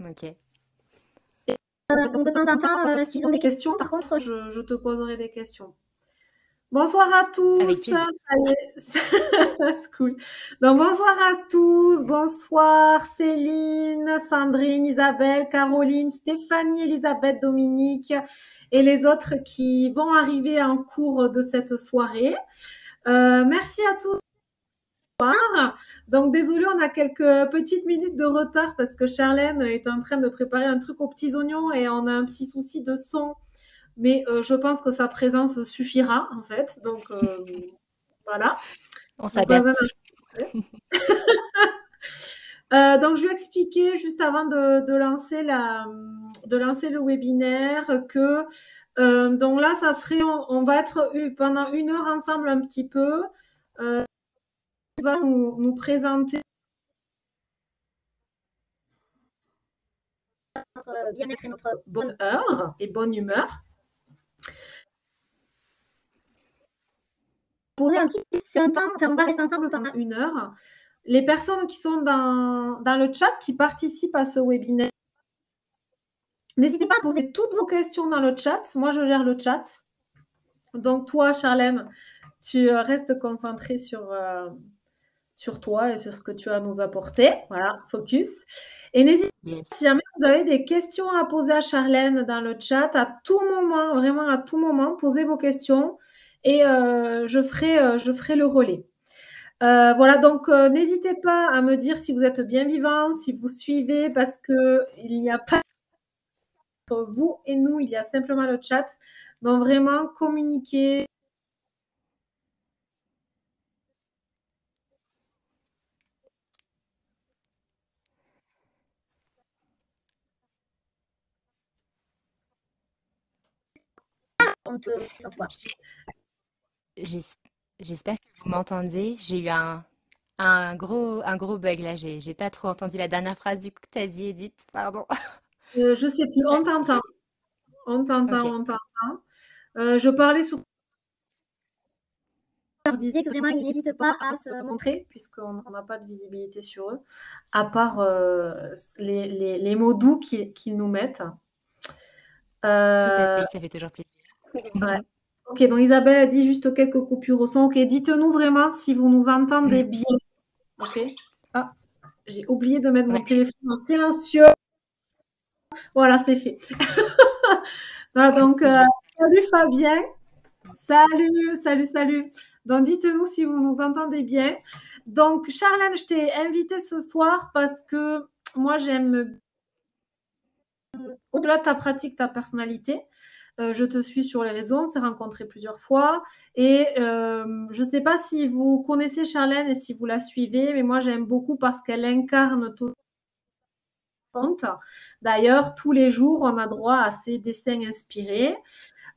Ok. Donc de temps en temps, s'ils ont des questions, par contre, je te poserai des questions. Bonsoir à Avec tous. plaisir. C'est cool. Donc bonsoir à tous. Bonsoir Céline, Sandrine, Isabelle, Caroline, Stéphanie, Elisabeth, Dominique et les autres qui vont arriver en cours de cette soirée. Merci à tous. Donc désolé, on a quelques petites minutes de retard parce que Charlène est en train de préparer un truc aux petits oignons et on a un petit souci de son. Mais je pense que sa présence suffira en fait. Donc voilà. On Donc pas besoin s'adapte. donc je vais expliquer juste avant de lancer le webinaire que donc là ça serait on va être pendant 1 heure ensemble un petit peu. On va nous présenter notre bien-être et notre bonne heure et bonne humeur. Pour un petit temps, enfin, on va rester ensemble pendant 1 heure. Les personnes qui sont dans le chat, qui participent à ce webinaire, n'hésitez pas à poser toutes vos questions dans le chat. Moi, je gère le chat. Donc, toi, Charlène, tu restes concentrée sur toi et sur ce que tu as à nous apporter. Voilà, focus. Et n'hésitez pas, Yes. si jamais vous avez des questions à poser à Charlène dans le chat, à tout moment, vraiment à tout moment, posez vos questions et je ferai le relais. Voilà, donc n'hésitez pas à me dire si vous êtes bien vivant, si vous suivez, parce que il n'y a pas entre vous et nous, il y a simplement le chat. Donc vraiment communiquer. On te toi. J'es- J'espère que vous m'entendez. J'ai eu un gros bug là. J'ai pas trop entendu la dernière phrase du coup que t'as dit, Edith. Pardon. Je sais plus, Ça- on t'entend, j'ai- on t'entend, Ok. on t'entend. Je parlais sur leur disait que vraiment ils n'hésitent pas à se montrer puisqu'on n'a pas de visibilité sur eux, à part les mots doux qu'ils nous mettent. Tout à Euh, fait. Ça fait toujours plaisir. ouais. Ok, donc Isabelle a dit juste quelques coupures au son. Ok, dites-nous vraiment si vous nous entendez Mm. bien. Ok. Ah, j'ai oublié de mettre On a mon des- téléphone en silencieux. Voilà, c'est fait. Voilà, Moi donc, aussi, je vais. salut Fabien. Salut, salut, salut. Donc, dites-nous si vous nous entendez bien. Donc, Charlène, je t'ai invitée ce soir parce que moi, j'aime, au-delà de ta pratique, ta personnalité. Je te suis sur les réseaux, on s'est rencontrés plusieurs fois. Et je ne sais pas si vous connaissez Charlène et si vous la suivez, mais moi, j'aime beaucoup parce qu'elle incarne tout compte. D'ailleurs, tous les jours, on a droit à ses dessins inspirés.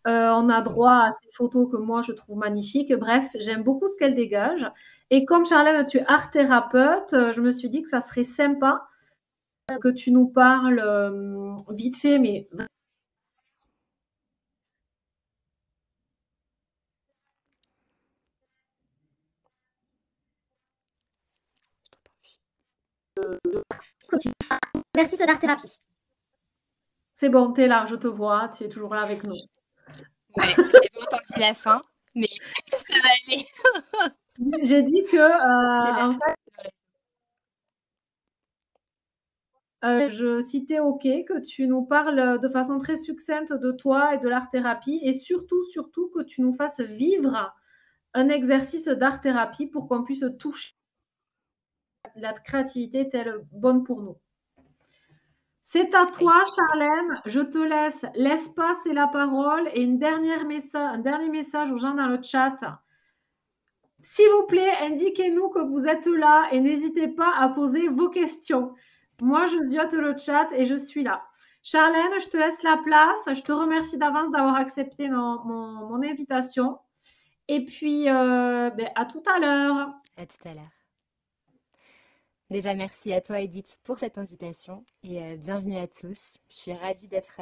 On a droit à ces photos que moi je trouve magnifiques. Bref, j'aime beaucoup ce qu'elle dégage. Et comme Charlène, tu es art thérapeute, je me suis dit que ça serait sympa que tu nous parles vite fait, mais que tu fais un exercice d'art thérapie. C'est bon, tu es là, je te vois, tu es toujours là avec nous. Ouais, j'ai pas entendu la fin, mais ça va aller. J'ai dit que, C'est la... en fait, si tu es OK, que tu nous parles de façon très succincte de toi et de l'art thérapie et surtout, surtout que tu nous fasses vivre un exercice d'art thérapie pour qu'on puisse toucher la créativité telle bonne pour nous. C'est à toi, Charlène. Je te laisse l'espace et la parole. Et un dernier message aux gens dans le chat. S'il vous plaît, indiquez-nous que vous êtes là et n'hésitez pas à poser vos questions. Moi, je ziote le chat et je suis là. Charlène, je te laisse la place. Je te remercie d'avance d'avoir accepté mon invitation. Et puis, à tout à l'heure. À tout à l'heure. Déjà, merci à toi, Edith, pour cette invitation et bienvenue à tous. Je suis ravie d'être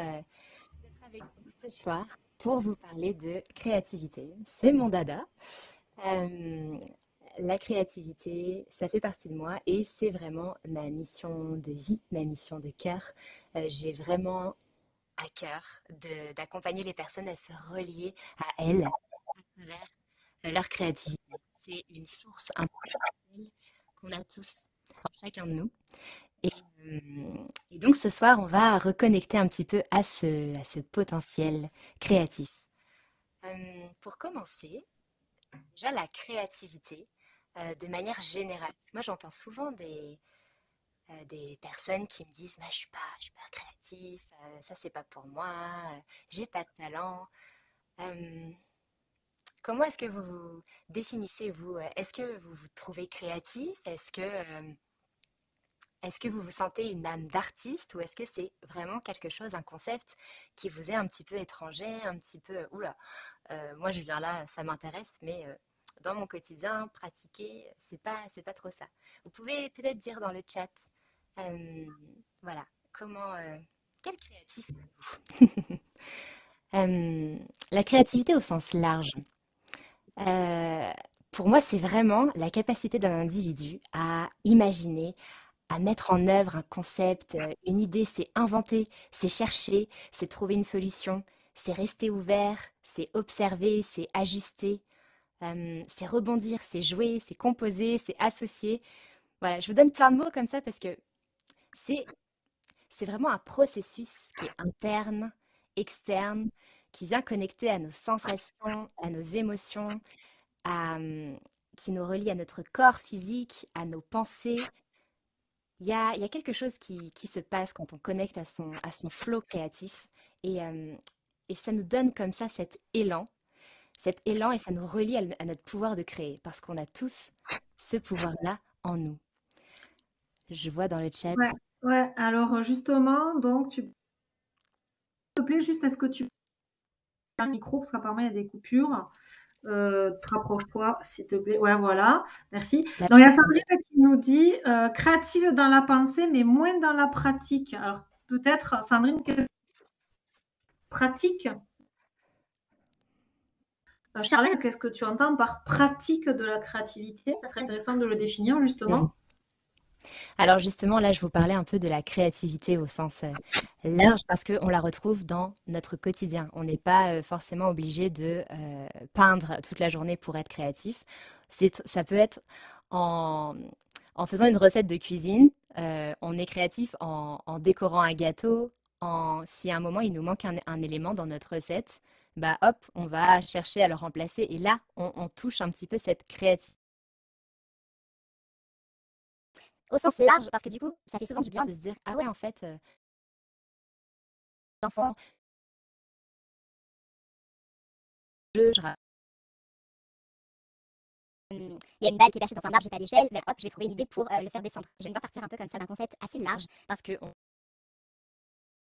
avec vous ce soir pour vous parler de créativité. C'est mon dada. Euh, La créativité, ça fait partie de moi et c'est vraiment ma mission de vie, ma mission de cœur. J'ai vraiment à cœur d'accompagner les personnes à se relier à elles à travers leur créativité. C'est une source importante qu'on a tous, en chacun de nous. Et, et donc ce soir, on va reconnecter un petit peu à ce potentiel créatif. Pour commencer, déjà la créativité, de manière générale. Parce que moi, j'entends souvent des personnes qui me disent: «Moi, je suis pas créatif, ça, c'est pas pour moi, j'ai pas de talent». Hem, Comment est-ce que vous vous définissez, vous? Est-ce que vous vous trouvez créatif? Est-ce que vous vous sentez une âme d'artiste ou est-ce que c'est vraiment quelque chose, un concept qui vous est un petit peu étranger, un petit peu, oula, moi je viens là, ça m'intéresse, mais dans mon quotidien, pratiquer, c'est pas trop ça. Vous pouvez peut-être dire dans le chat, euh, voilà, comment, quel créatif êtes-vous? Euh, la créativité au sens large. euh, pour moi, c'est vraiment la capacité d'un individu à imaginer, à mettre en œuvre un concept, une idée, c'est inventer, c'est chercher, c'est trouver une solution, c'est rester ouvert, c'est observer, c'est ajuster, c'est rebondir, c'est jouer, c'est composer, c'est associer. Voilà, je vous donne plein de mots comme ça parce que c'est c'est vraiment un processus qui est interne, externe, qui vient connecter à nos sensations, à nos émotions, qui nous relie à notre corps physique, à nos pensées. Il y a quelque chose qui se passe quand on connecte à son flot créatif et ça nous donne comme ça cet élan et ça nous relie à notre pouvoir de créer parce qu'on a tous ce pouvoir-là en nous. Je vois dans le chat. Ouais, ouais. Alors justement, donc tu s'il te plaît, juste est-ce que tu as le micro parce qu'apparemment il y a des coupures. Te rapproche-toi, s'il te plaît. Ouais, voilà. Merci. la- Donc il y a Sandrine qui nous dit créative dans la pensée, mais moins dans la pratique. Alors peut-être, Sandrine, pratique. Charlène, qu'est-ce que tu entends par pratique de la créativité? Ça serait intéressant de le définir Mhm. justement. Alors justement, là, je vous parlais un peu de la créativité au sens large parce qu'on la retrouve dans notre quotidien. On n'est pas forcément obligé de peindre toute la journée pour être créatif. Ça peut être en, en faisant une recette de cuisine, on est créatif en décorant un gâteau, si à un moment il nous manque un élément dans notre recette, bah hop, on va chercher à le remplacer et là, on touche un petit peu cette créativité au sens large parce que du coup, ça fait souvent du bien de se dire, ah ouais, en fait, enfants, je il y a une balle qui est cachée dans un arbre, j'ai pas d'échelle, ben hop, je vais trouver une idée pour le faire descendre. J'aime bien partir un peu comme ça d'un concept assez large parce que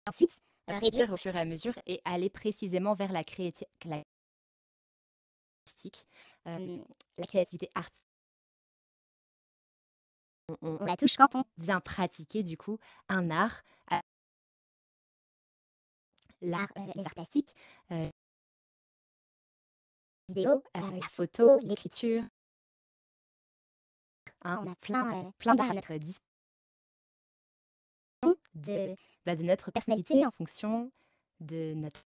ensuite réduire au fur et à mesure et aller précisément vers artistique, la créativité artistique. On la touche quand on vient pratiquer du coup un art, l'art, les arts plastiques, la vidéo, la photo, l'écriture. Hein, on a plein d'arts à notre disposition de notre personnalité en fonction de notre...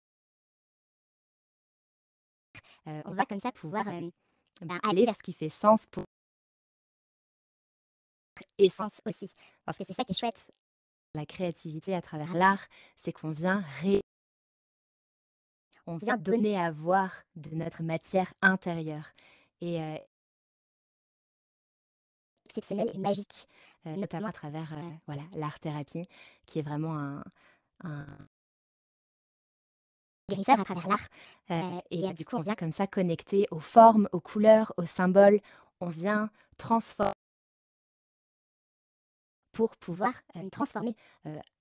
on va comme ça pouvoir aller vers ce qui fait sens pour essence aussi. Parce que c'est ça qui est chouette. La créativité à travers l'art, c'est on vient donner à voir de notre matière intérieure. Et exceptionnel et magique, notamment à travers voilà, l'art-thérapie, qui est vraiment un guérisseur à travers l'art. Et du coup, on vient comme ça connecter aux formes, aux couleurs, aux symboles. On vient transformer pour pouvoir transformer,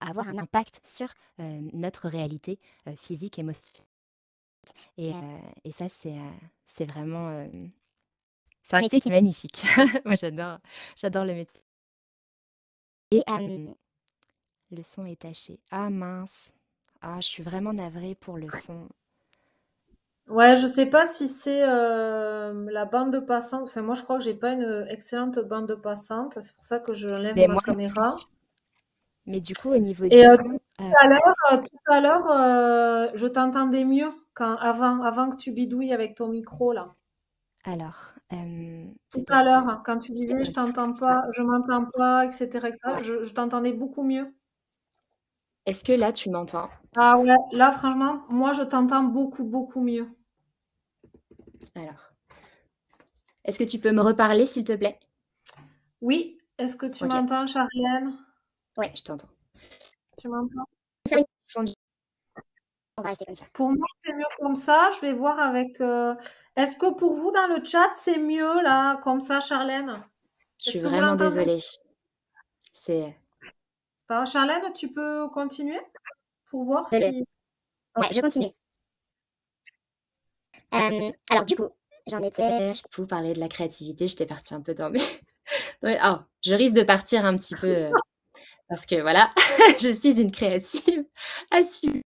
avoir un impact sur notre réalité physique, émotionnelle. Et ça, c'est vraiment... c'est un métier qui est magnifique. Moi, j'adore le métier. Et le son est taché. Ah mince. Ah, je suis vraiment navrée pour le son. Ouais, je sais pas si c'est la bande passante. Parce que moi, je crois que j'ai pas une excellente bande passante. C'est pour ça que je lève Mais ma moi, caméra. mais du coup, au niveau Et du son, tout à l'heure, je t'entendais mieux avant que tu bidouilles avec ton micro là. alors, Tout à peut-être que l'heure, hein, quand tu disais on je va faire t'entends comme ça. pas, je m'entends pas, etc., etc., Ouais. je t'entendais beaucoup mieux. Est-ce que là, tu m'entends? Ah ouais, là, franchement, moi, je t'entends beaucoup, beaucoup mieux. Alors, est-ce que tu peux me reparler, s'il te plaît? Oui, est-ce que tu Ok. m'entends, Charlène? Ouais, je t'entends. Tu m'entends? Ça va, le son on va rester comme ça. Pour moi, c'est mieux comme ça. Je vais voir avec. Est-ce que pour vous, dans le chat, c'est mieux là, comme ça, Charlène? Je Est-ce suis que vous vraiment l'entendez désolée. C'est pas? Charlène, tu peux continuer pour voir le si. ouais, je continue. Alors du coup, j'en étais je vous parlais de la créativité, j'étais partie un peu dans mes je risque de partir un petit peu, parce que voilà, je suis une créative assumée.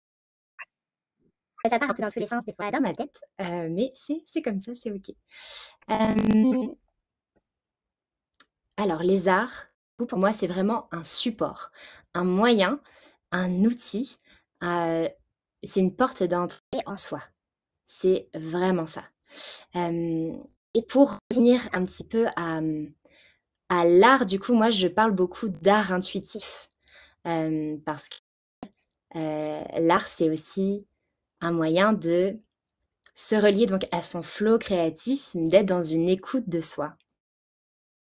Ça part un peu dans tous les sens des fois dans ma tête, mais c'est comme ça, c'est OK. Hem, alors les arts, pour moi, c'est vraiment un support, un moyen, un outil, heu, c'est une porte d'entrée en soi. C'est vraiment ça. Hem et pour revenir un petit peu à l'art, du coup, moi, je parle beaucoup d'art intuitif, parce que, l'art, c'est aussi un moyen de se relier donc à son flow créatif, d'être dans une écoute de soi,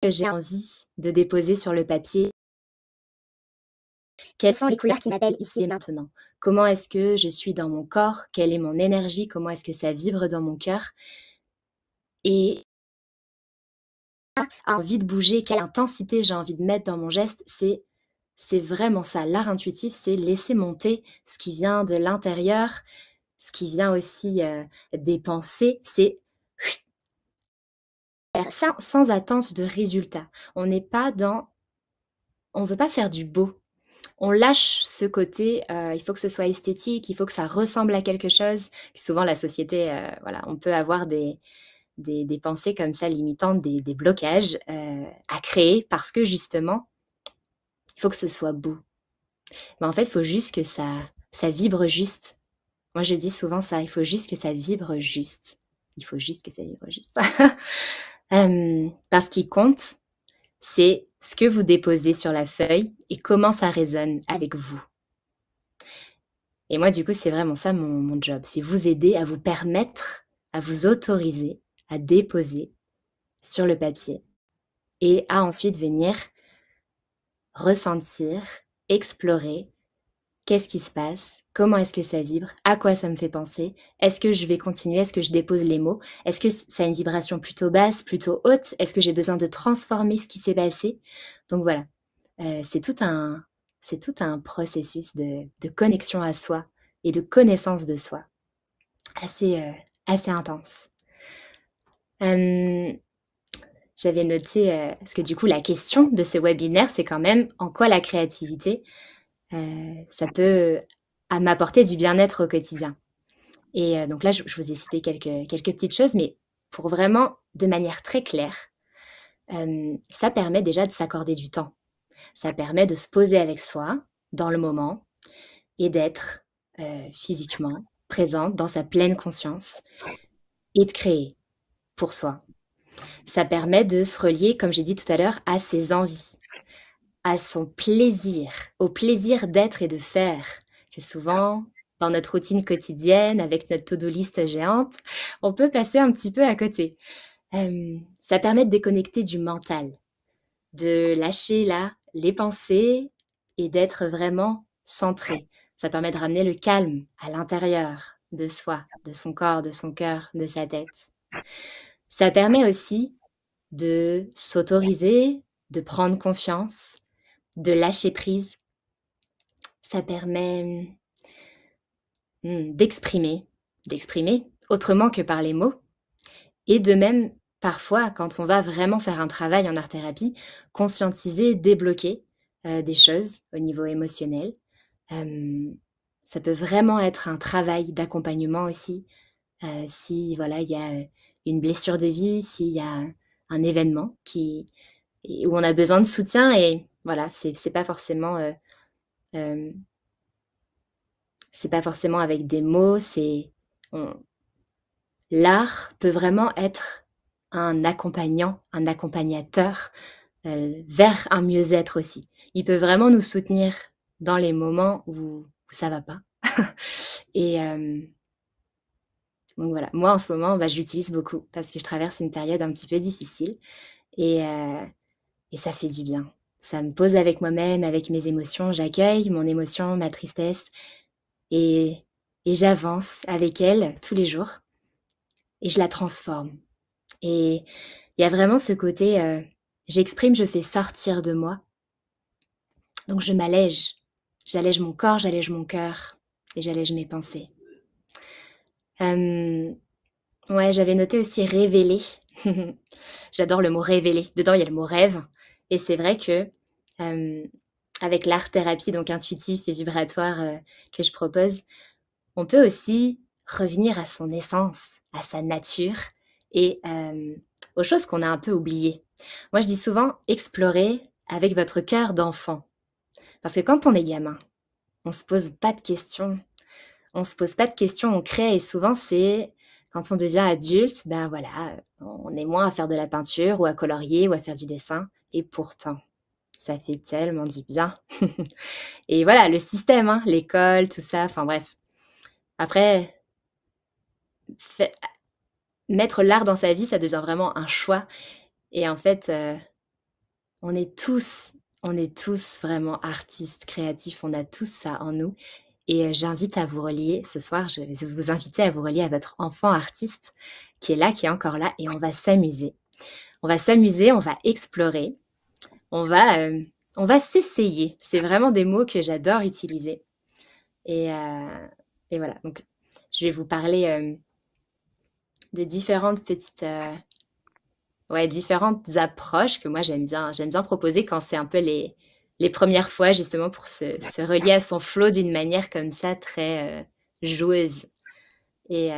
que j'ai envie de déposer sur le papier. Quelles sont les couleurs qui m'appellent ici et maintenant? Comment est-ce que je suis dans mon corps? Quelle est mon énergie? Comment est-ce que ça vibre dans mon cœur? Et envie de bouger, quelle intensité j'ai envie de mettre dans mon geste, c'est vraiment ça. L'art intuitif, c'est laisser monter ce qui vient de l'intérieur, ce qui vient aussi, des pensées, c'est faire ça sans attente de résultat. On n'est pas dans on veut pas faire du beau. On lâche ce côté, il faut que ce soit esthétique, il faut que ça ressemble à quelque chose. Souvent la société, voilà, on peut avoir des pensées comme ça limitantes, des blocages, à créer parce que justement, il faut que ce soit beau. Mais en fait, il faut juste que ça vibre juste. Moi, je dis souvent ça, il faut juste que ça vibre juste. Il faut juste que ça vibre juste. Parce qu'il compte, c'est ce que vous déposez sur la feuille et comment ça résonne avec vous. Et moi, du coup, c'est vraiment ça mon job, c'est vous aider à vous permettre, à vous autoriser à déposer sur le papier et à ensuite venir ressentir, explorer. Qu'est-ce qui se passe? Comment est-ce que ça vibre? À quoi ça me fait penser? Est-ce que je vais continuer? Est-ce que je dépose les mots? Est-ce que ça a une vibration plutôt basse, plutôt haute? Est-ce que j'ai besoin de transformer ce qui s'est passé? Donc voilà, c'est tout un processus de connexion à soi et de connaissance de soi assez, assez intense. Hem, j'avais noté, parce que du coup la question de ce webinaire, c'est quand même en quoi la créativité, ça peut, m'apporter du bien-être au quotidien. Et donc là, je vous ai cité quelques petites choses, mais pour vraiment de manière très claire, ça permet déjà de s'accorder du temps. Ça permet de se poser avec soi, dans le moment et d'être, physiquement présente dans sa pleine conscience et de créer pour soi. Ça permet de se relier, comme j'ai dit tout à l'heure, à ses envies, à son plaisir, au plaisir d'être et de faire. Que souvent, dans notre routine quotidienne, avec notre to-do list géante, on peut passer un petit peu à côté. Ça permet de déconnecter du mental, de lâcher là les pensées et d'être vraiment centré. Ça permet de ramener le calme à l'intérieur de soi, de son corps, de son cœur, de sa tête. Ça permet aussi de s'autoriser, de prendre confiance, de lâcher prise. Ça permet, d'exprimer autrement que par les mots et de même, parfois, quand on va vraiment faire un travail en art-thérapie, conscientiser, débloquer, des choses au niveau émotionnel. Hem, ça peut vraiment être un travail d'accompagnement aussi, si voilà, il y a une blessure de vie, s'il y a un événement où on a besoin de soutien. Et voilà, euh, c'est pas forcément avec des mots. On- L'art peut vraiment être un accompagnant, un accompagnateur vers un mieux-être aussi. Il peut vraiment nous soutenir dans les moments où ça va pas. Et donc voilà, moi en ce moment, bah, j'utilise beaucoup parce que je traverse une période un petit peu difficile et, euh, et ça fait du bien. Ça me pose avec moi-même, avec mes émotions. J'accueille mon émotion, ma tristesse et, et j'avance avec elle tous les jours et je la transforme. Et il y a vraiment ce côté, j'exprime, je fais sortir de moi. Donc je m'allège. J'allège mon corps, j'allège mon cœur et j'allège mes pensées. Euh, ouais, j'avais noté aussi révéler. J'adore le mot révéler. Dedans, il y a le mot rêve. Et c'est vrai que euh, avec l'art-thérapie, donc intuitif et vibratoire que je propose, on peut aussi revenir à son essence, à sa nature et aux choses qu'on a un peu oubliées. Moi, je dis souvent explorer avec votre cœur d'enfant. Parce que quand on est gamin, on se pose pas de questions. On se pose pas de questions, on crée et souvent c'est quand on devient adulte, ben voilà, on est moins à faire de la peinture ou à colorier ou à faire du dessin et pourtant, ça fait tellement du bien. Et voilà, le système, hein, l'école, tout ça, enfin bref. Après, fait mettre l'art dans sa vie, ça devient vraiment un choix et en fait, on est tous on est tous vraiment artistes, créatifs, on a tous ça en nous. Et j'invite à vous relier ce soir, je vais vous inviter à vous relier à votre enfant artiste qui est là, qui est encore là et on va s'amuser. On va s'amuser, on va explorer, on va, on va s'essayer. C'est vraiment des mots que j'adore utiliser et et voilà, donc je vais vous parler, de différentes petites, ouais, différentes approches que moi j'aime bien proposer quand c'est un peu les premières fois justement pour se relier à son flow d'une manière comme ça très, joueuse. Et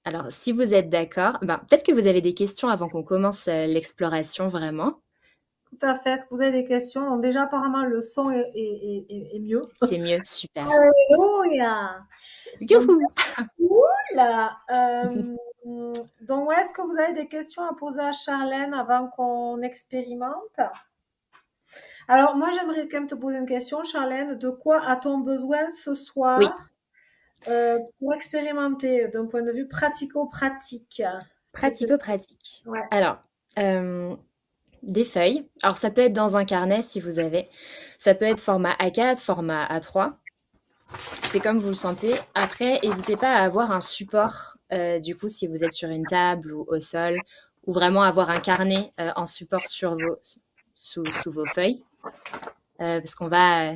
alors si vous êtes d'accord, ben, peut-être que vous avez des questions avant qu'on commence, l'exploration vraiment? Tout à fait. Est-ce que vous avez des questions? Donc déjà, apparemment, le son est mieux. C'est mieux, super. Alléluia! Donc, Youhou! c'est cool. Donc, ouais, est-ce que vous avez des questions à poser à Charlène avant qu'on expérimente? Alors, moi, j'aimerais quand même te poser une question, Charlène. De quoi a-t-on besoin ce Oui, soir pour expérimenter d'un point de vue pratico-pratique? pratico-pratique. Ouais. Alors, hem, des feuilles. Alors ça peut être dans un carnet si vous avez. Ça peut être format A4, format A3. C'est comme vous le sentez. Après, n'hésitez pas à avoir un support, du coup, si vous êtes sur une table ou au sol, ou vraiment avoir un carnet en support sous vos feuilles, parce qu'on va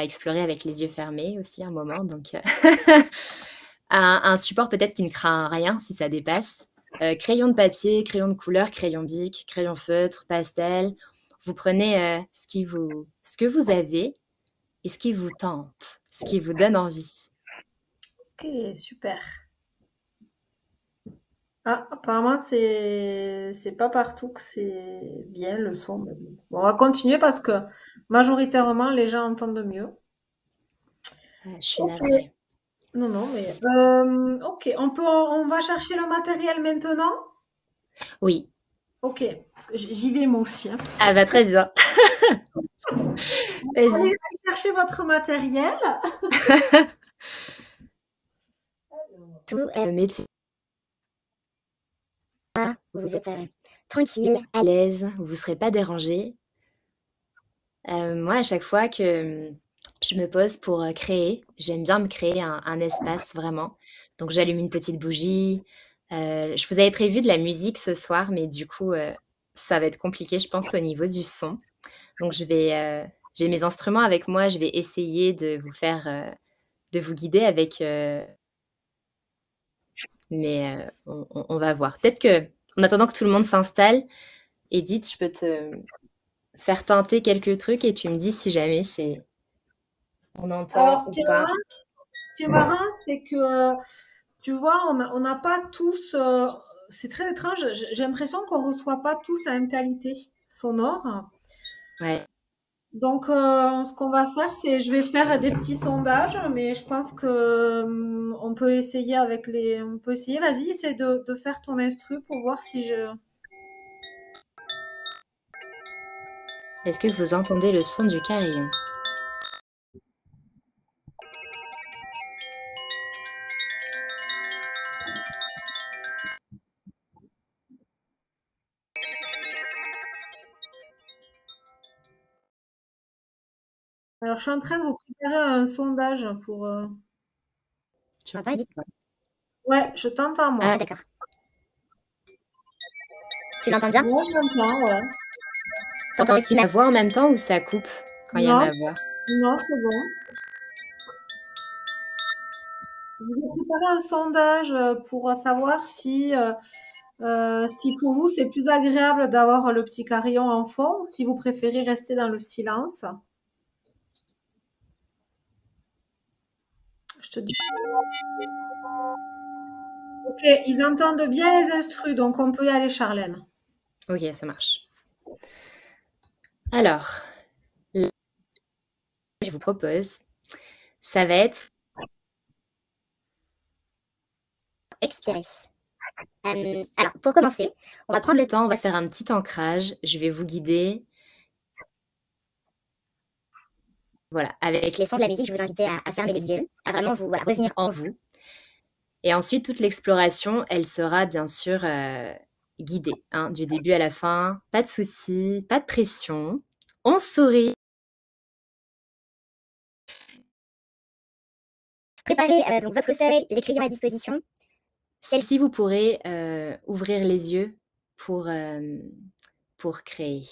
explorer avec les yeux fermés aussi un moment. Donc, un support peut-être qui ne craint rien si ça dépasse. Crayon de papier, crayon de couleur, crayon bic, crayon feutre, pastel. Vous prenez ce que vous avez et ce qui vous tente, ce qui vous donne envie. Ok, super. Ah, apparemment, c'est pas partout que c'est bien le son. Mais bon, on va continuer parce que majoritairement, les gens entendent mieux. Je suis Ok. navrée. Non, non, mais ok. On va chercher le matériel maintenant. Oui. Ok, parce que j'y vais moi aussi, hein. Ah bah très bien. Allez, Vas-y. allez chercher votre matériel. Tout, mettez où vous êtes tranquille, à l'aise, où vous ne serez pas dérangé. Moi, à chaque fois que je me pose pour créer, j'aime bien me créer un espace vraiment. Donc j'allume une petite bougie. Je vous avais prévu de la musique ce soir, mais du coup, ça va être compliqué, je pense, au niveau du son. Donc j'ai mes instruments avec moi, je vais essayer de vous guider avec, mais on va voir. Peut-être que, en attendant que tout le monde s'installe, Edith, je peux te faire teinter quelques trucs et tu me dis si jamais on Alors, entend ce ou qui est pas. marrant, c'est que tu vois, on n'a pas tous, c'est très étrange, j'ai l'impression qu'on ne reçoit pas tous la même qualité sonore. Ouais. Donc, ce qu'on va faire, c'est, je vais faire des petits sondages, mais je pense que on peut essayer avec on peut essayer. Vas-y, essaie de faire ton instru pour voir si je. Est-ce que vous entendez le son du carillon? Alors, je suis en train de vous préparer un sondage pour. Tu m'entends, Edith? Ouais, je t'entends Ah, moi. d'accord. Tu l'entends bien? Moi, je t'entends, ouais. T'entends aussi ma voix en même temps ou ça coupe quand il y a Non, ma voix? non, c'est bon. Je vous ai préparé un sondage pour savoir si pour vous c'est plus agréable d'avoir le petit carillon en fond ou si vous préférez rester dans le silence. Je te dis. Ok, ils entendent bien les instrus, donc on peut y aller, Charlène. Ok, ça marche. Alors, là, je vous propose, ça va être expirer. Alors, pour commencer, on va prendre le temps, on va se faire un petit ancrage. Je vais vous guider. Voilà, avec les sons de la musique, je vous invite à fermer les yeux, à vraiment vous revenir en vous. Et ensuite, toute l'exploration, elle sera bien sûr guidée, hein, du début à la fin. Pas de soucis, pas de pression. On sourit. Préparez donc votre feuille, les crayons à disposition. Celle-ci, vous pourrez ouvrir les yeux pour créer.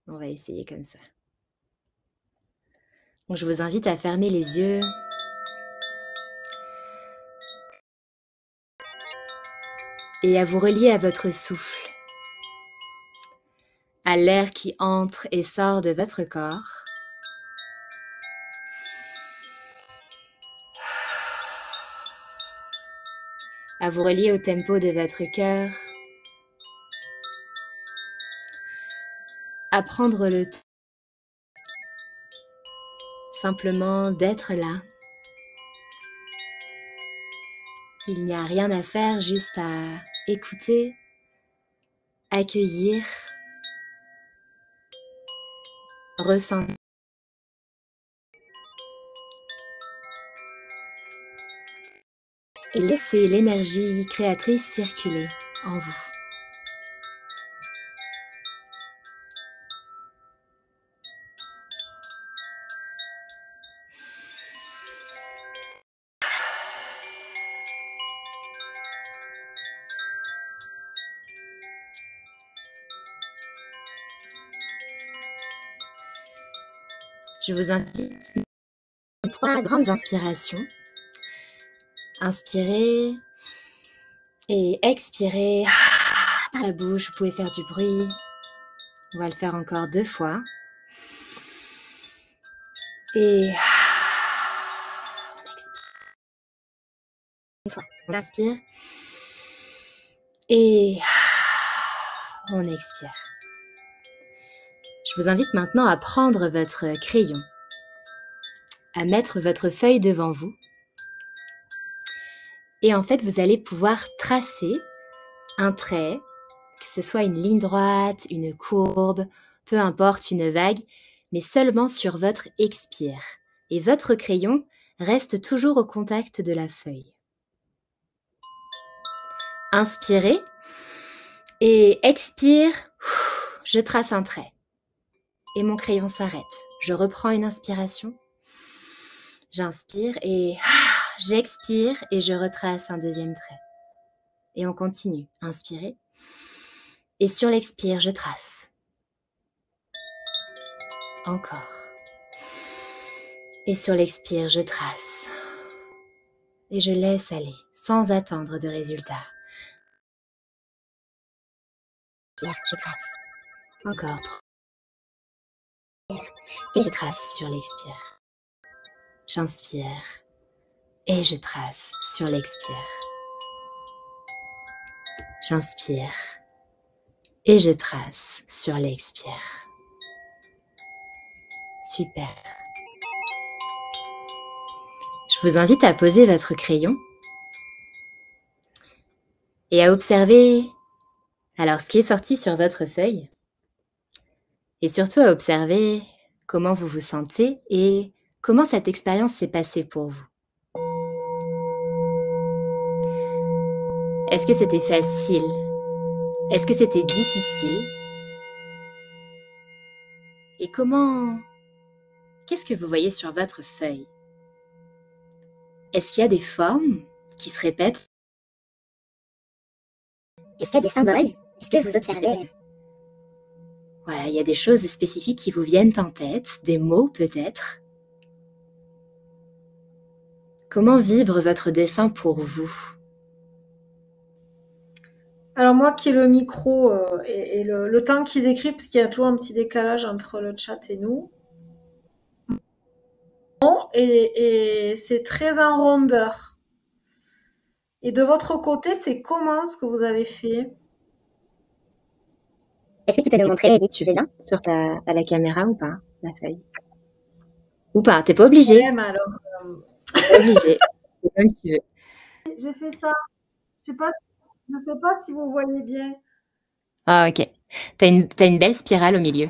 On va essayer comme ça. Donc, je vous invite à fermer les yeux. Et à vous relier à votre souffle, à l'air qui entre et sort de votre corps. À vous relier au tempo de votre cœur. À prendre le temps simplement d'être là. Il n'y a rien à faire, juste à écouter, accueillir, ressentir. Et laisser l'énergie créatrice circuler en vous. Je vous invite à 3 grandes inspirations. Inspirez et expirez par la bouche. Vous pouvez faire du bruit. On va le faire encore 2 fois. Et on expire. Une fois. On inspire. Et on expire. Je vous invite maintenant à prendre votre crayon, à mettre votre feuille devant vous. Et en fait, vous allez pouvoir tracer un trait, que ce soit une ligne droite, une courbe, peu importe, une vague, mais seulement sur votre expire. Et votre crayon reste toujours au contact de la feuille. Inspirez et expire, je trace un trait. Et mon crayon s'arrête. Je reprends une inspiration. J'inspire et j'expire et je retrace un deuxième trait. Et on continue. Inspirez. Et sur l'expire, je trace. Encore. Et sur l'expire, je trace. Et je laisse aller, sans attendre de résultat. Je trace. Encore. Et je trace sur l'expire. J'inspire. Et je trace sur l'expire. J'inspire et je trace sur l'expire. Super. Je vous invite à poser votre crayon et à observer alors ce qui est sorti sur votre feuille et surtout à observer comment vous vous sentez et comment cette expérience s'est passée pour vous. Est-ce que c'était facile? Est-ce que c'était difficile? Et qu'est-ce que vous voyez sur votre feuille? Est-ce qu'il y a des formes qui se répètent? Est-ce qu'il y a des symboles? Est-ce que vous observez? Voilà, il y a des choses spécifiques qui vous viennent en tête, des mots peut-être. Comment vibre votre dessin pour vous? Alors moi qui ai le micro et le temps qu'ils écrivent, parce qu'il y a toujours un petit décalage entre le chat et nous. Et c'est très en rondeur. Et de votre côté, c'est comment ce que vous avez fait? Est-ce que tu peux nous montrer, Edith, tu veux bien? À la caméra ou pas, la feuille? Ou pas, t'es pas obligé. Ouais, mais alors, T'es pas obligé. C'est comme tu veux. j'ai fait ça. Je sais pas si vous voyez bien. Ah, ok. T'as une belle spirale au milieu.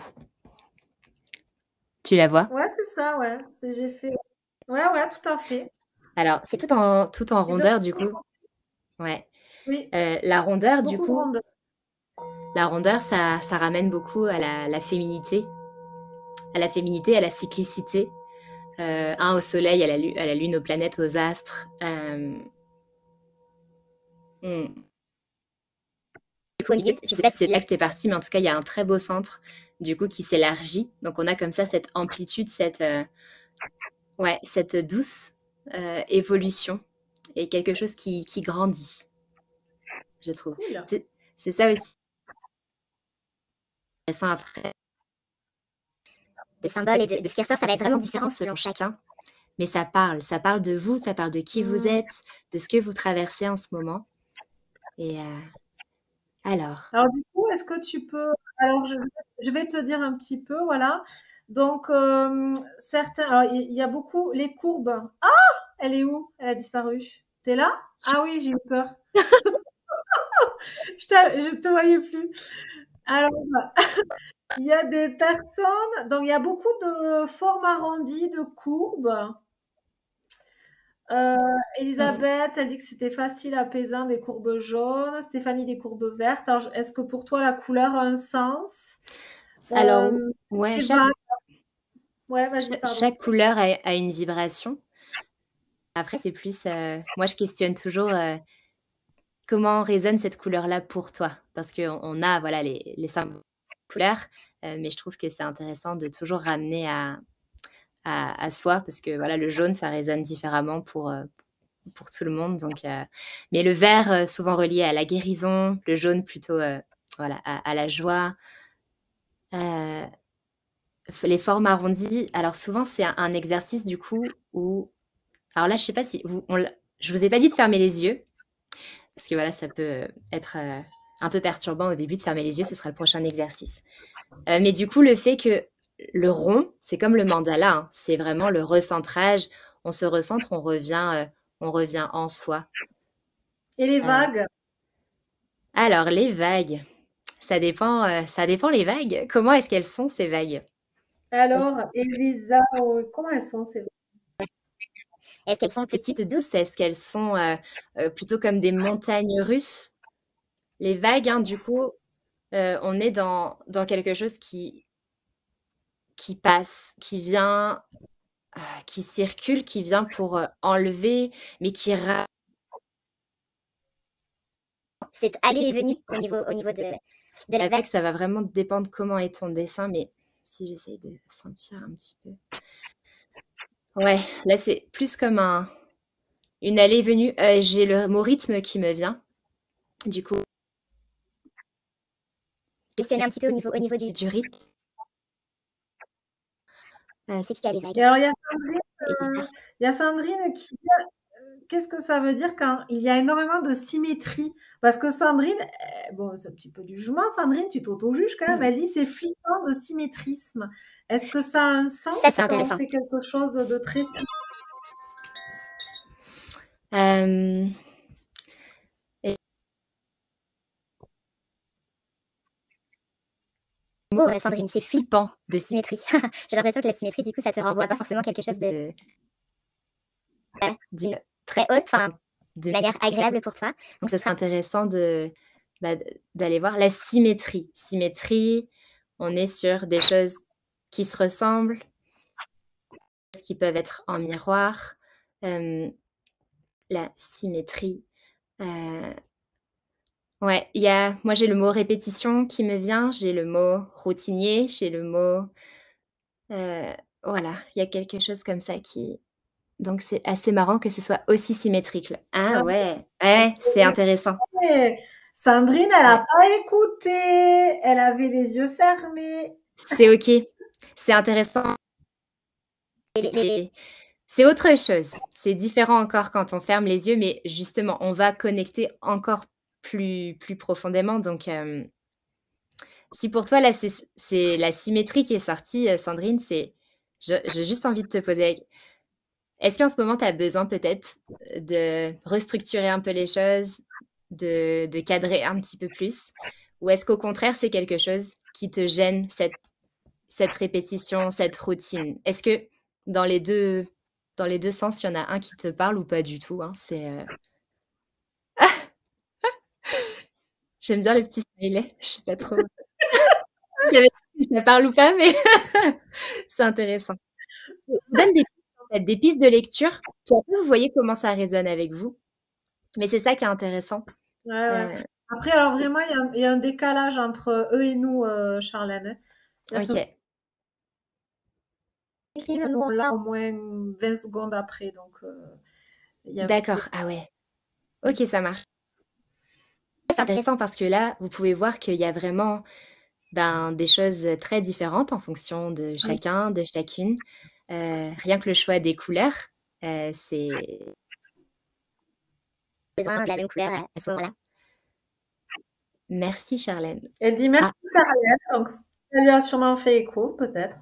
Tu la vois? Ouais, c'est ça, ouais. J'ai fait. Ouais, tout à fait. Alors, c'est tout en Et rondeur, donc, du coup. Ouais. oui, La rondeur, du beaucoup de coup, rondeur. la rondeur, ça ramène beaucoup à la féminité. À la féminité, à la cyclicité. Au soleil, à la lune, aux planètes, aux astres. Du coup, au milieu, je sais pas si C'est là que t'es parti, mais en tout cas, il y a un très beau centre, du coup, qui s'élargit. Donc, on a comme ça cette amplitude, cette douce évolution et quelque chose qui grandit, je trouve. Cool. C'est ça aussi. Intéressant après. des symboles et de ce qui ressort, ça va être vraiment différent selon chacun. Mais ça parle de vous, ça parle de qui vous êtes, de ce que vous traversez en ce moment. Et alors, du coup, est-ce que tu peux... Alors, je vais te dire un petit peu, voilà. Donc, certains... Alors, il y a beaucoup... Les courbes. Ah! Elle est où? Elle a disparu. T'es là? Ah oui, j'ai eu peur. Je te voyais plus. Alors, il y a des personnes... Donc, il y a beaucoup de formes arrondies, de courbes. Elisabeth, elle dit que c'était facile, apaisant, des courbes jaunes. Stéphanie, des courbes vertes. Alors, est-ce que pour toi, la couleur a un sens? alors ouais, Ouais, vas-y, pardon. chaque couleur a une vibration. Après, c'est plus... moi, je questionne toujours comment résonne cette couleur-là pour toi. Parce qu'on a voilà, les symboles couleurs, mais je trouve que c'est intéressant de toujours ramener à soi, parce que voilà, le jaune, ça résonne différemment pour tout le monde. Donc, mais le vert, souvent relié à la guérison, le jaune plutôt voilà, à la joie. Les formes arrondies, alors souvent, c'est un exercice du coup où... Alors là, je sais pas si je vous ai pas dit de fermer les yeux, parce que voilà, ça peut être un peu perturbant au début de fermer les yeux, ce sera le prochain exercice. Mais du coup, le fait que le rond, c'est comme le mandala, hein, c'est vraiment le recentrage. On se recentre, on revient en soi. Et les vagues? Alors, les vagues, ça dépend les vagues. Comment est-ce qu'elles sont, ces vagues? Alors, Elisa, comment elles sont ces vagues? Est-ce qu'elles sont petites? Petites, douces, est-ce qu'elles sont plutôt comme des montagnes russes? Les vagues, hein, du coup, on est dans quelque chose qui passe, qui vient, qui circule, qui vient pour enlever, mais qui C'est aller et venu au niveau de la la vague. vague, ça va vraiment dépendre comment est ton dessin, mais si j'essaye de sentir un petit peu. Ouais, là, c'est plus comme une allée et venue. J'ai le mot rythme qui me vient. Du coup, Questionner un petit peu au niveau du rythme. c'est qui a les vagues? Et alors, il y a Elisa. Sandrine qu'est-ce que ça veut dire quand il y a énormément de symétrie? Parce que Sandrine, bon, c'est un petit peu du jugement, Sandrine, tu t'auto-juges quand même, elle dit c'est flippant de symétrisme. Est-ce que ça a un Ça, sens c'est quand on intéressant. fait quelque chose de très... Euh, et Le mot, Sandrine, c'est flippant de symétrie. J'ai l'impression que la symétrie, du coup, ça te renvoie pas forcément quelque chose d'une très haute, enfin, de manière agréable pour toi. Donc, ce serait intéressant d'aller voir la symétrie. Symétrie, on est sur des choses qui se ressemblent, qui peuvent être en miroir. La symétrie. Ouais, moi j'ai le mot répétition qui me vient, j'ai le mot routinier, j'ai le mot, voilà, il y a quelque chose comme ça qui donc c'est assez marrant que ce soit aussi symétrique là. Ah ouais, ouais, c'est intéressant. Sandrine, elle Ouais. n'a pas écouté, elle avait les yeux fermés. C'est OK, c'est intéressant. C'est autre chose, c'est différent encore quand on ferme les yeux, mais justement, on va connecter encore plus profondément donc si pour toi, là, c'est la symétrie qui est sortie, Sandrine, j'ai juste envie de te poser est-ce qu'en ce moment, tu as besoin peut-être de restructurer un peu les choses, de cadrer un petit peu plus? Ou est-ce qu'au contraire, c'est quelque chose qui te gêne, cette répétition, cette routine? Est-ce que dans les 2 sens, il y en a un qui te parle ou pas du tout, hein? J'aime bien le petit smiley, je sais pas trop si ça parle ou pas, mais c'est intéressant. Je vous donne des pistes, en fait, des pistes de lecture, puis après vous voyez comment ça résonne avec vous. Mais c'est ça qui est intéressant. Ouais. Après, alors vraiment, il y a un décalage entre eux et nous, Charlène. OK. Nous, on l'a au moins 20 secondes après, donc il y a un petit... D'accord, ah ouais. OK, ça marche. C'est intéressant parce que là, vous pouvez voir qu'il y a vraiment, des choses très différentes en fonction de chacun, de chacune. Rien que le choix des couleurs, c'est besoin de la même couleur à ce moment-là. merci Charlène. Elle dit merci Charlène, donc ça lui a sûrement fait écho, peut-être.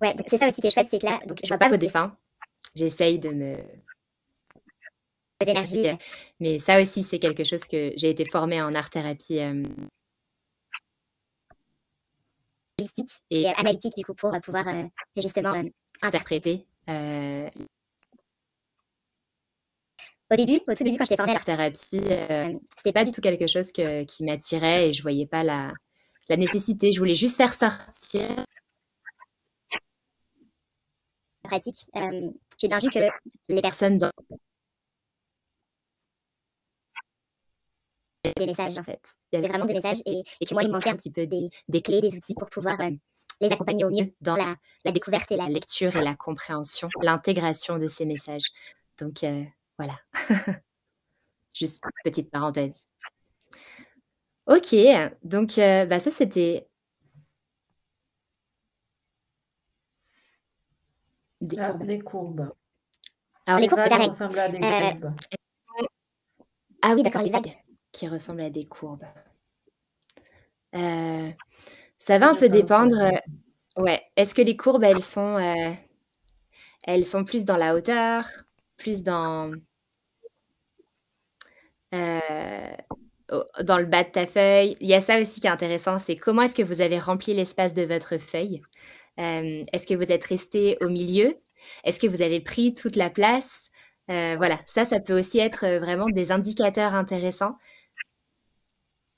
Ouais, donc c'est ça aussi qui est chouette, c'est que là, donc je vois Pas pas vos dessins. J'essaye de me vos énergies mais ça aussi, c'est quelque chose que j'ai été formée en art-thérapie, holistiques et analytiques, du coup, pour pouvoir justement interpréter, au tout début, quand j'étais formée à l'art-thérapie, c'était pas du tout quelque chose qui m'attirait et je voyais pas la nécessité. Je voulais juste faire sortir. la pratique. J'ai bien vu que les Personne dans des messages, en fait. il y Il y avait vraiment des messages et que moi, il me manquait un petit peu des clés, des outils pour pouvoir les accompagner au mieux dans la découverte et la lecture et la compréhension, l'intégration de ces messages. Donc voilà. Juste petite parenthèse. OK, donc ça c'était des courbes. Les courbes. Alors les courbes, c'est pareil. ressemblent à des courbes. Ah oui, d'accord, les vagues. Qui ressemblent à des courbes. Ça va un peu dépendre, ouais. Est-ce que les courbes, elles sont plus dans la hauteur, plus dans le bas de ta feuille? Il y a ça aussi qui est intéressant, c'est comment est-ce que vous avez rempli l'espace de votre feuille? Est-ce que vous êtes resté au milieu? Est-ce que vous avez pris toute la place? Voilà, ça peut aussi être vraiment des indicateurs intéressants,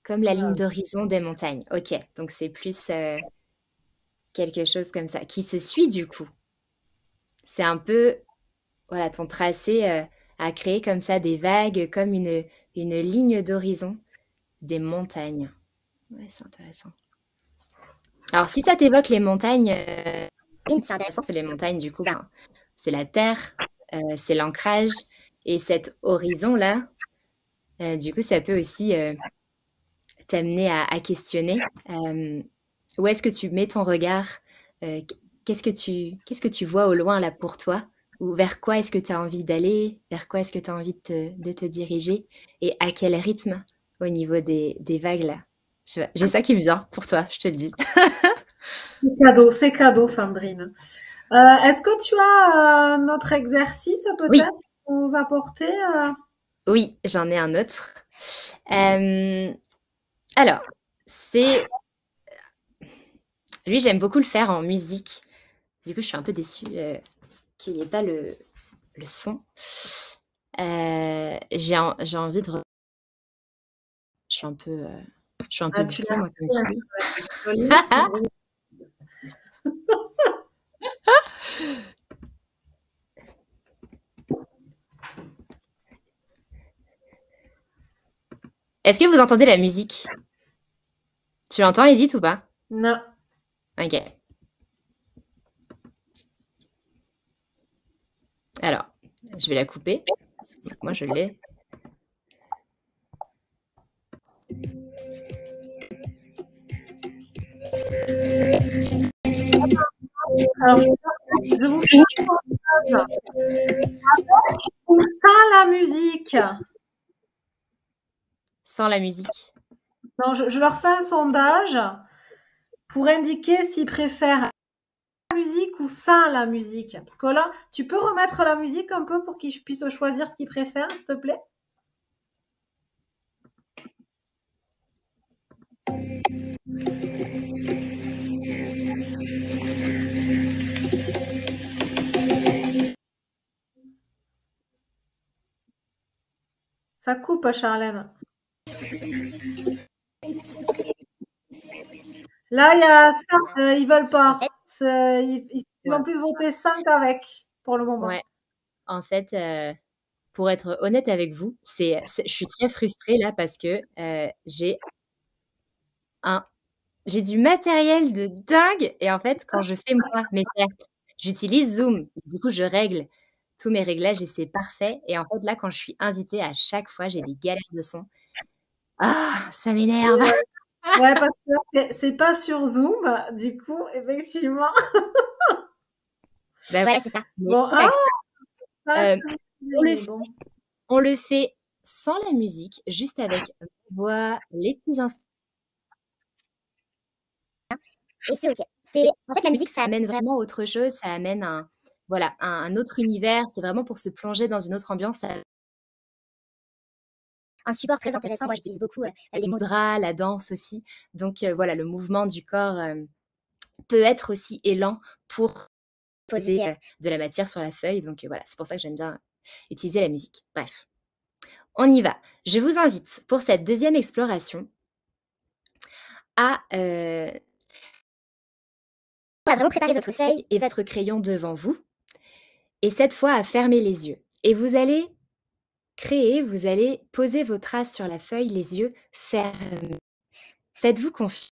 comme la ligne d'horizon des montagnes. OK, donc c'est plus quelque chose comme ça, qui se suit du coup. C'est un peu, voilà, ton tracé a créé comme ça des vagues, comme une ligne d'horizon des montagnes. Ouais, c'est intéressant. Alors, si ça t'évoque les montagnes, c'est intéressant, c'est les montagnes, du coup, c'est la terre, c'est l'ancrage, et cet horizon-là, du coup, ça peut aussi t'amener à questionner où est-ce que tu mets ton regard, qu'est-ce que tu vois au loin là pour toi? Ou vers quoi est-ce que tu as envie d'aller? Vers quoi est-ce que tu as envie de te diriger? Et à quel rythme au niveau des vagues là? Je sais pas, j'ai ça qui me vient pour toi, je te le dis. C'est cadeau, Sandrine. Est-ce que tu as un autre exercice Oui, peut-être à nous apporter? oui, j'en ai un autre. Alors, c'est lui, j'aime beaucoup le faire en musique. Du coup, je suis un peu déçue qu'il n'y ait pas le son. J'ai envie de... Je suis un peu, Tu butée, l'as moi, comme fait fille. avec le livre, Est-ce que vous entendez la musique? Tu l'entends, Edith, ou pas? Non. Ok. Alors, je vais la couper. Parce que moi, je l'ai. Alors, je vous fais un sondage. Avec ou sans la musique? Sans la musique. Non, je leur fais un sondage pour indiquer s'ils préfèrent la musique ou sans la musique. Parce que là, tu peux remettre la musique un peu pour qu'ils puissent choisir ce qu'ils préfèrent, s'il te plaît? Ça coupe, Charlène. Là, il y a 5, ils veulent pas. Ils ont plus voté 5 avec, pour le moment. Ouais. En fait, pour être honnête avec vous, je suis très frustrée là parce que j'ai du matériel de dingue et en fait, quand je fais moi mes cercles, j'utilise Zoom. Du coup, je règle tous mes réglages et c'est parfait et en fait, là, quand je suis invitée, à chaque fois, j'ai des galères de son. Ah! Ça m'énerve! Ouais, parce que c'est pas sur Zoom, du coup, effectivement. Bah, Voilà, c'est ça. mais Bon, c'est pas grave. On le fait sans la musique, juste avec ma voix, les petits instruments. Et c'est OK. En fait, la musique, Ça amène vraiment autre chose, ça amène un autre univers. C'est vraiment pour se plonger dans une autre ambiance. Ça un support très intéressant. Moi, j'utilise beaucoup les mots. mudra, la danse aussi. Donc voilà, le mouvement du corps peut être aussi élan pour poser de la matière sur la feuille. Donc voilà, c'est pour ça que j'aime bien utiliser la musique. Bref, on y va. Je vous invite pour cette deuxième exploration à vraiment préparer votre feuille et votre crayon devant vous. Et cette fois, à fermer les yeux. Et vous allez vous allez poser vos traces sur la feuille, les yeux fermés. Faites-vous confiance.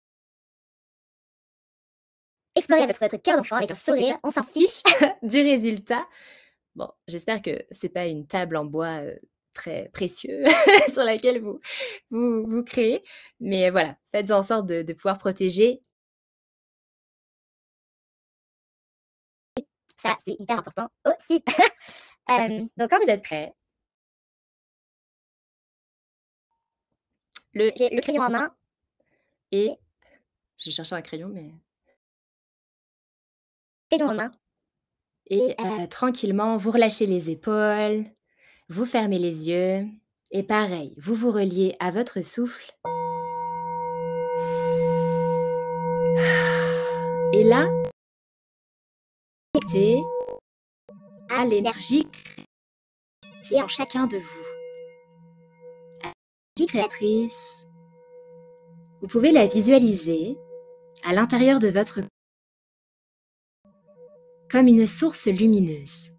Explorer avec votre cœur d'enfant avec un sourire, on s'en fiche du résultat. Bon, j'espère que c'est pas une table en bois très précieux sur laquelle vous créez. Mais voilà, faites en sorte de pouvoir protéger. Ça, c'est hyper important aussi. Donc, quand vous êtes prêts, j'ai le crayon en main. Et je cherchais un crayon, mais... Crayon en main. Et tranquillement, vous relâchez les épaules, vous fermez les yeux. Et pareil, vous vous reliez à votre souffle. Et là, connectez à l'énergie qui est en chacun de vous. L'énergie créatrice, vous pouvez la visualiser à l'intérieur de votre corps comme une source lumineuse.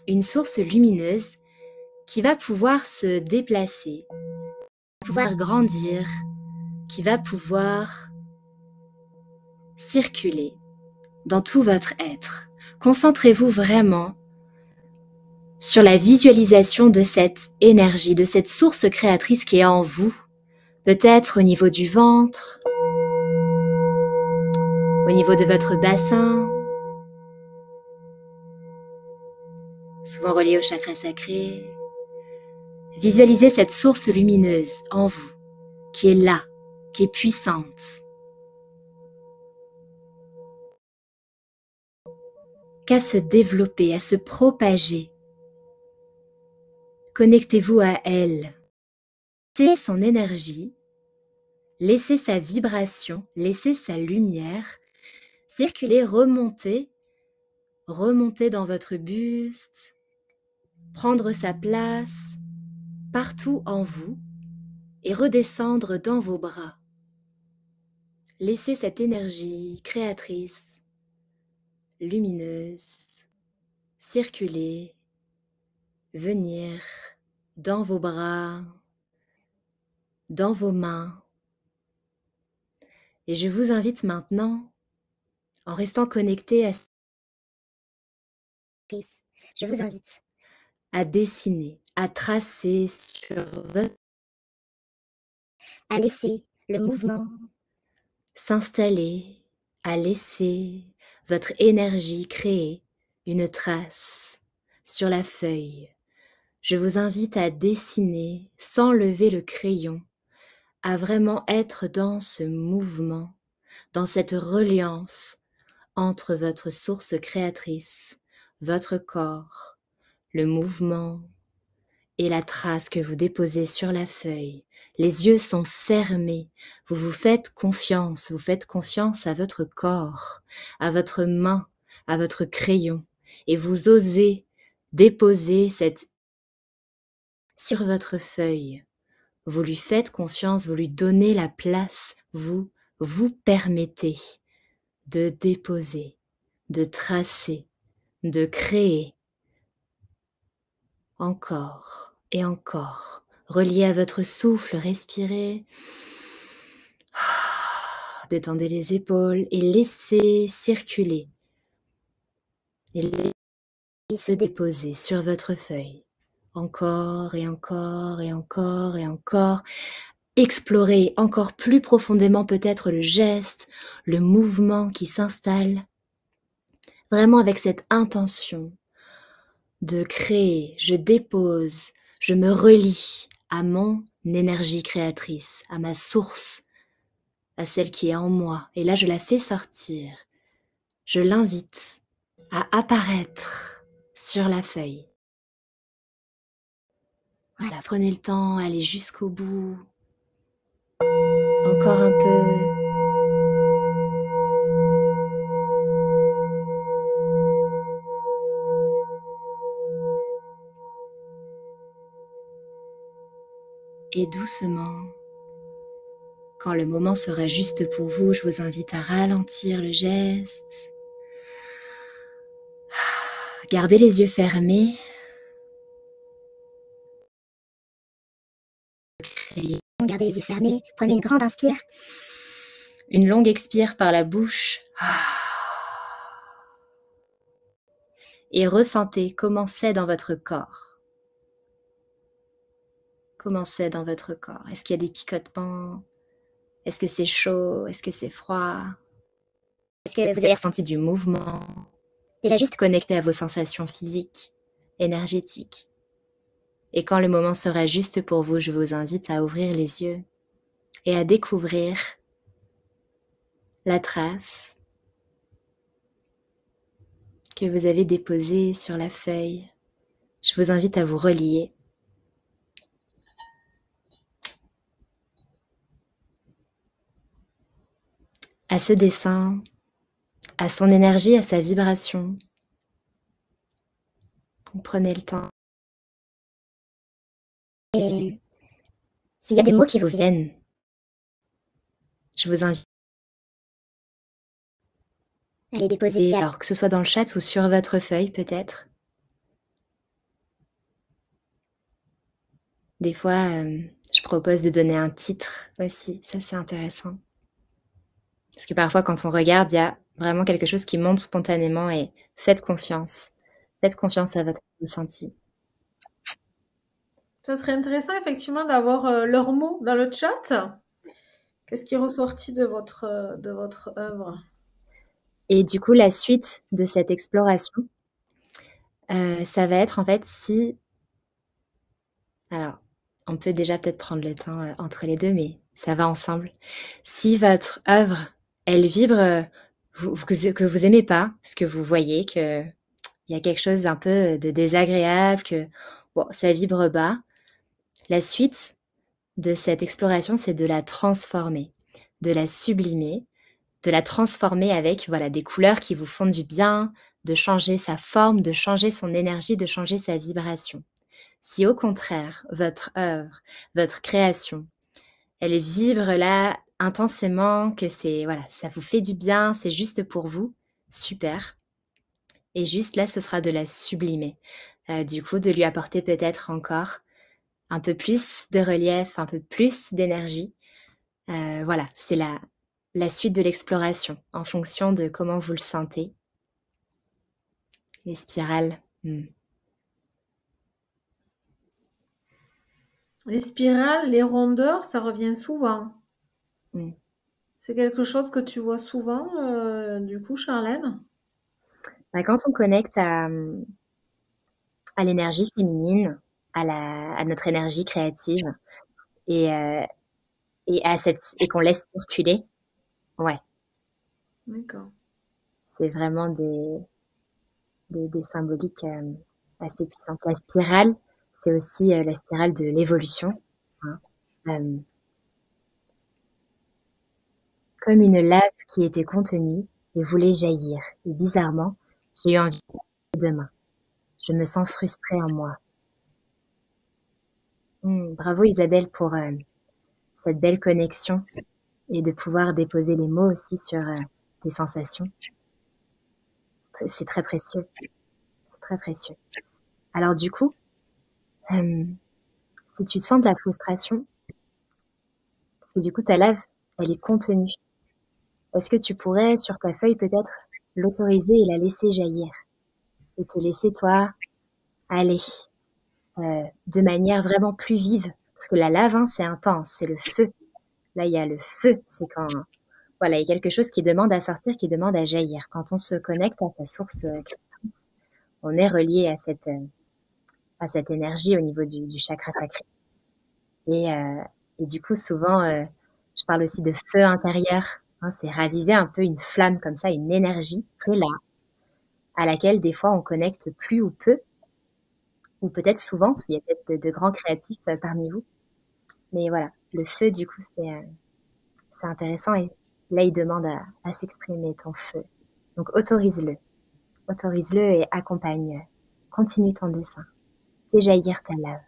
Une source lumineuse qui va pouvoir se déplacer, pouvoir grandir, qui va pouvoir circuler dans tout votre être. Concentrez-vous vraiment sur la visualisation de cette énergie, de cette source créatrice qui est en vous, peut-être au niveau du ventre, au niveau de votre bassin, souvent relié au chakra sacré. Visualisez cette source lumineuse en vous, qui est là, qui est puissante. Qu'à se développer, à se propager. Connectez-vous à elle. Laissez son énergie, laissez sa vibration, laissez sa lumière circuler, remonter dans votre buste, prendre sa place partout en vous et redescendre dans vos bras. Laissez cette énergie créatrice, lumineuse, circuler, venir dans vos bras, dans vos mains. Et je vous invite maintenant, en restant connecté je vous invite à dessiner, à tracer sur votre... à laisser le mouvement s'installer, à laisser votre énergie créer une trace sur la feuille. Je vous invite à dessiner sans lever le crayon, à vraiment être dans ce mouvement, dans cette reliance entre votre source créatrice, votre corps, le mouvement et la trace que vous déposez sur la feuille. Les yeux sont fermés, vous vous faites confiance à votre corps, à votre main, à votre crayon, et vous osez déposer cette sur votre feuille. Vous lui faites confiance, vous lui donnez la place, vous vous permettez de déposer, de tracer, de créer encore et encore. Relié à votre souffle, respirez. Détendez les épaules et laissez circuler. Et laissez se déposer sur votre feuille. Encore et encore et encore et encore. Explorez encore plus profondément peut-être le geste, le mouvement qui s'installe. Vraiment avec cette intention de créer, je dépose, je me relie à mon énergie créatrice, à ma source, à celle qui est en moi. Et là, je la fais sortir. Je l'invite à apparaître sur la feuille. Voilà, prenez le temps, allez jusqu'au bout. Encore un peu. Et doucement, quand le moment sera juste pour vous, je vous invite à ralentir le geste. Gardez les yeux fermés. Gardez les yeux fermés, prenez une grande inspire. Une longue expire par la bouche. Et ressentez comment c'est dans votre corps. Comment c'est dans votre corps? Est-ce qu'il y a des picotements? Est-ce que c'est chaud? Est-ce que c'est froid? Est-ce que Vous avez ressenti du mouvement? déjà juste Connecté à vos sensations physiques, énergétiques. Et quand le moment sera juste pour vous, je vous invite à ouvrir les yeux et à découvrir la trace que vous avez déposée sur la feuille. Je vous invite à vous relier à ce dessin, à son énergie, à sa vibration. Prenez le temps. et s'il y a des mots qui vous viennent, je vous invite à les déposer. alors que ce soit dans le chat ou sur votre feuille peut-être. Des fois, je propose de donner un titre aussi, ça c'est intéressant. Parce que parfois quand on regarde, il y a vraiment quelque chose qui monte spontanément et faites confiance. Faites confiance à votre ressenti. Ça serait intéressant effectivement d'avoir leurs mots dans le chat. Qu'est-ce qui est ressorti de votre œuvre? Et du coup, la suite de cette exploration, ça va être en fait si alors, on peut déjà peut-être prendre le temps, entre les 2, mais ça va ensemble. Si votre œuvre, elle vibre, que vous aimez pas, ce que vous voyez, qu'il y a quelque chose un peu, de désagréable, que bon, ça vibre bas, la suite de cette exploration, c'est de la transformer, de la sublimer, de la transformer avec, voilà, des couleurs qui vous font du bien, de changer sa forme, de changer son énergie, de changer sa vibration. Si au contraire, votre œuvre, votre création, elle vibre là intensément, que c'est voilà, ça vous fait du bien, c'est juste pour vous, super. Et juste là, ce sera de la sublimer. Du coup, de lui apporter peut-être encore un peu plus de relief, un peu plus d'énergie. Voilà, c'est la suite de l'exploration en fonction de comment vous le sentez. Les spirales. Les spirales, les rondeurs, ça revient souvent. Mmh. C'est quelque chose que tu vois souvent, du coup, Charlène? Bah, quand on connecte à l'énergie féminine, à notre énergie créative et et qu'on laisse circuler, ouais, D'accord. c'est vraiment des symboliques, assez puissantes. La spirale, c'est aussi, la spirale de l'évolution, hein, hem, comme une lave qui était contenue et voulait jaillir et bizarrement, j'ai eu envie de main. Je me sens frustrée en moi. Bravo Isabelle pour, cette belle connexion et de pouvoir déposer les mots aussi sur, tes sensations. C'est très précieux, c'est très précieux. Alors du coup, si tu sens de la frustration, parce que du coup ta lave, elle est contenue. Est-ce que tu pourrais sur ta feuille peut-être l'autoriser et la laisser jaillir? Et te laisser toi aller, de manière vraiment plus vive? Parce que la lave, hein, c'est intense, c'est le feu. Là, il y a le feu, c'est quand voilà, il y a quelque chose qui demande à sortir, qui demande à jaillir. Quand on se connecte à sa source, on est relié à cette énergie au niveau du chakra sacré. Et, euh, et du coup, souvent, je parle aussi de feu intérieur, hein, c'est raviver un peu une flamme comme ça, une énergie qui est là, à laquelle des fois on connecte plus ou peu, ou peut-être souvent, parce qu'il y a peut-être de grands créatifs parmi vous. Mais voilà, le feu, du coup, c'est intéressant et là, il demande à s'exprimer, ton feu. Donc, autorise-le et accompagne, continue ton dessin, fais jaillir ta lave.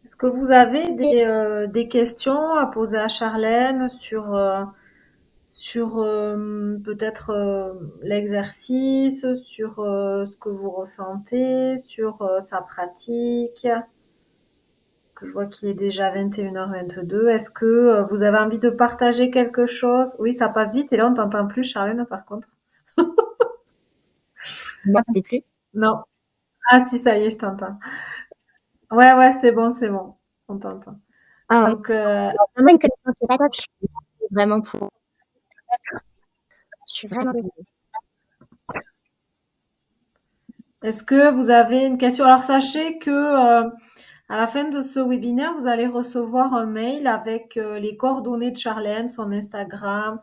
Est-ce que vous avez des questions à poser à Charlène sur peut-être l'exercice, sur ce que vous ressentez, sur sa pratique? Que je vois qu'il est déjà 21h22. Est-ce que vous avez envie de partager quelque chose? Oui, ça passe vite et là on t'entend plus, Charlène, par contre. Vous m'entendez plus? Non. Ah si, ça y est, je t'entends. Ouais, ouais, c'est bon. On t'entend. Ah, ouais. Donc, Vraiment une connexion qui est pas top. Vraiment pour. Je suis vraiment désolée. est-ce que vous avez une question? Alors, sachez que à la fin de ce webinaire, vous allez recevoir un mail avec les coordonnées de Charlène, son Instagram,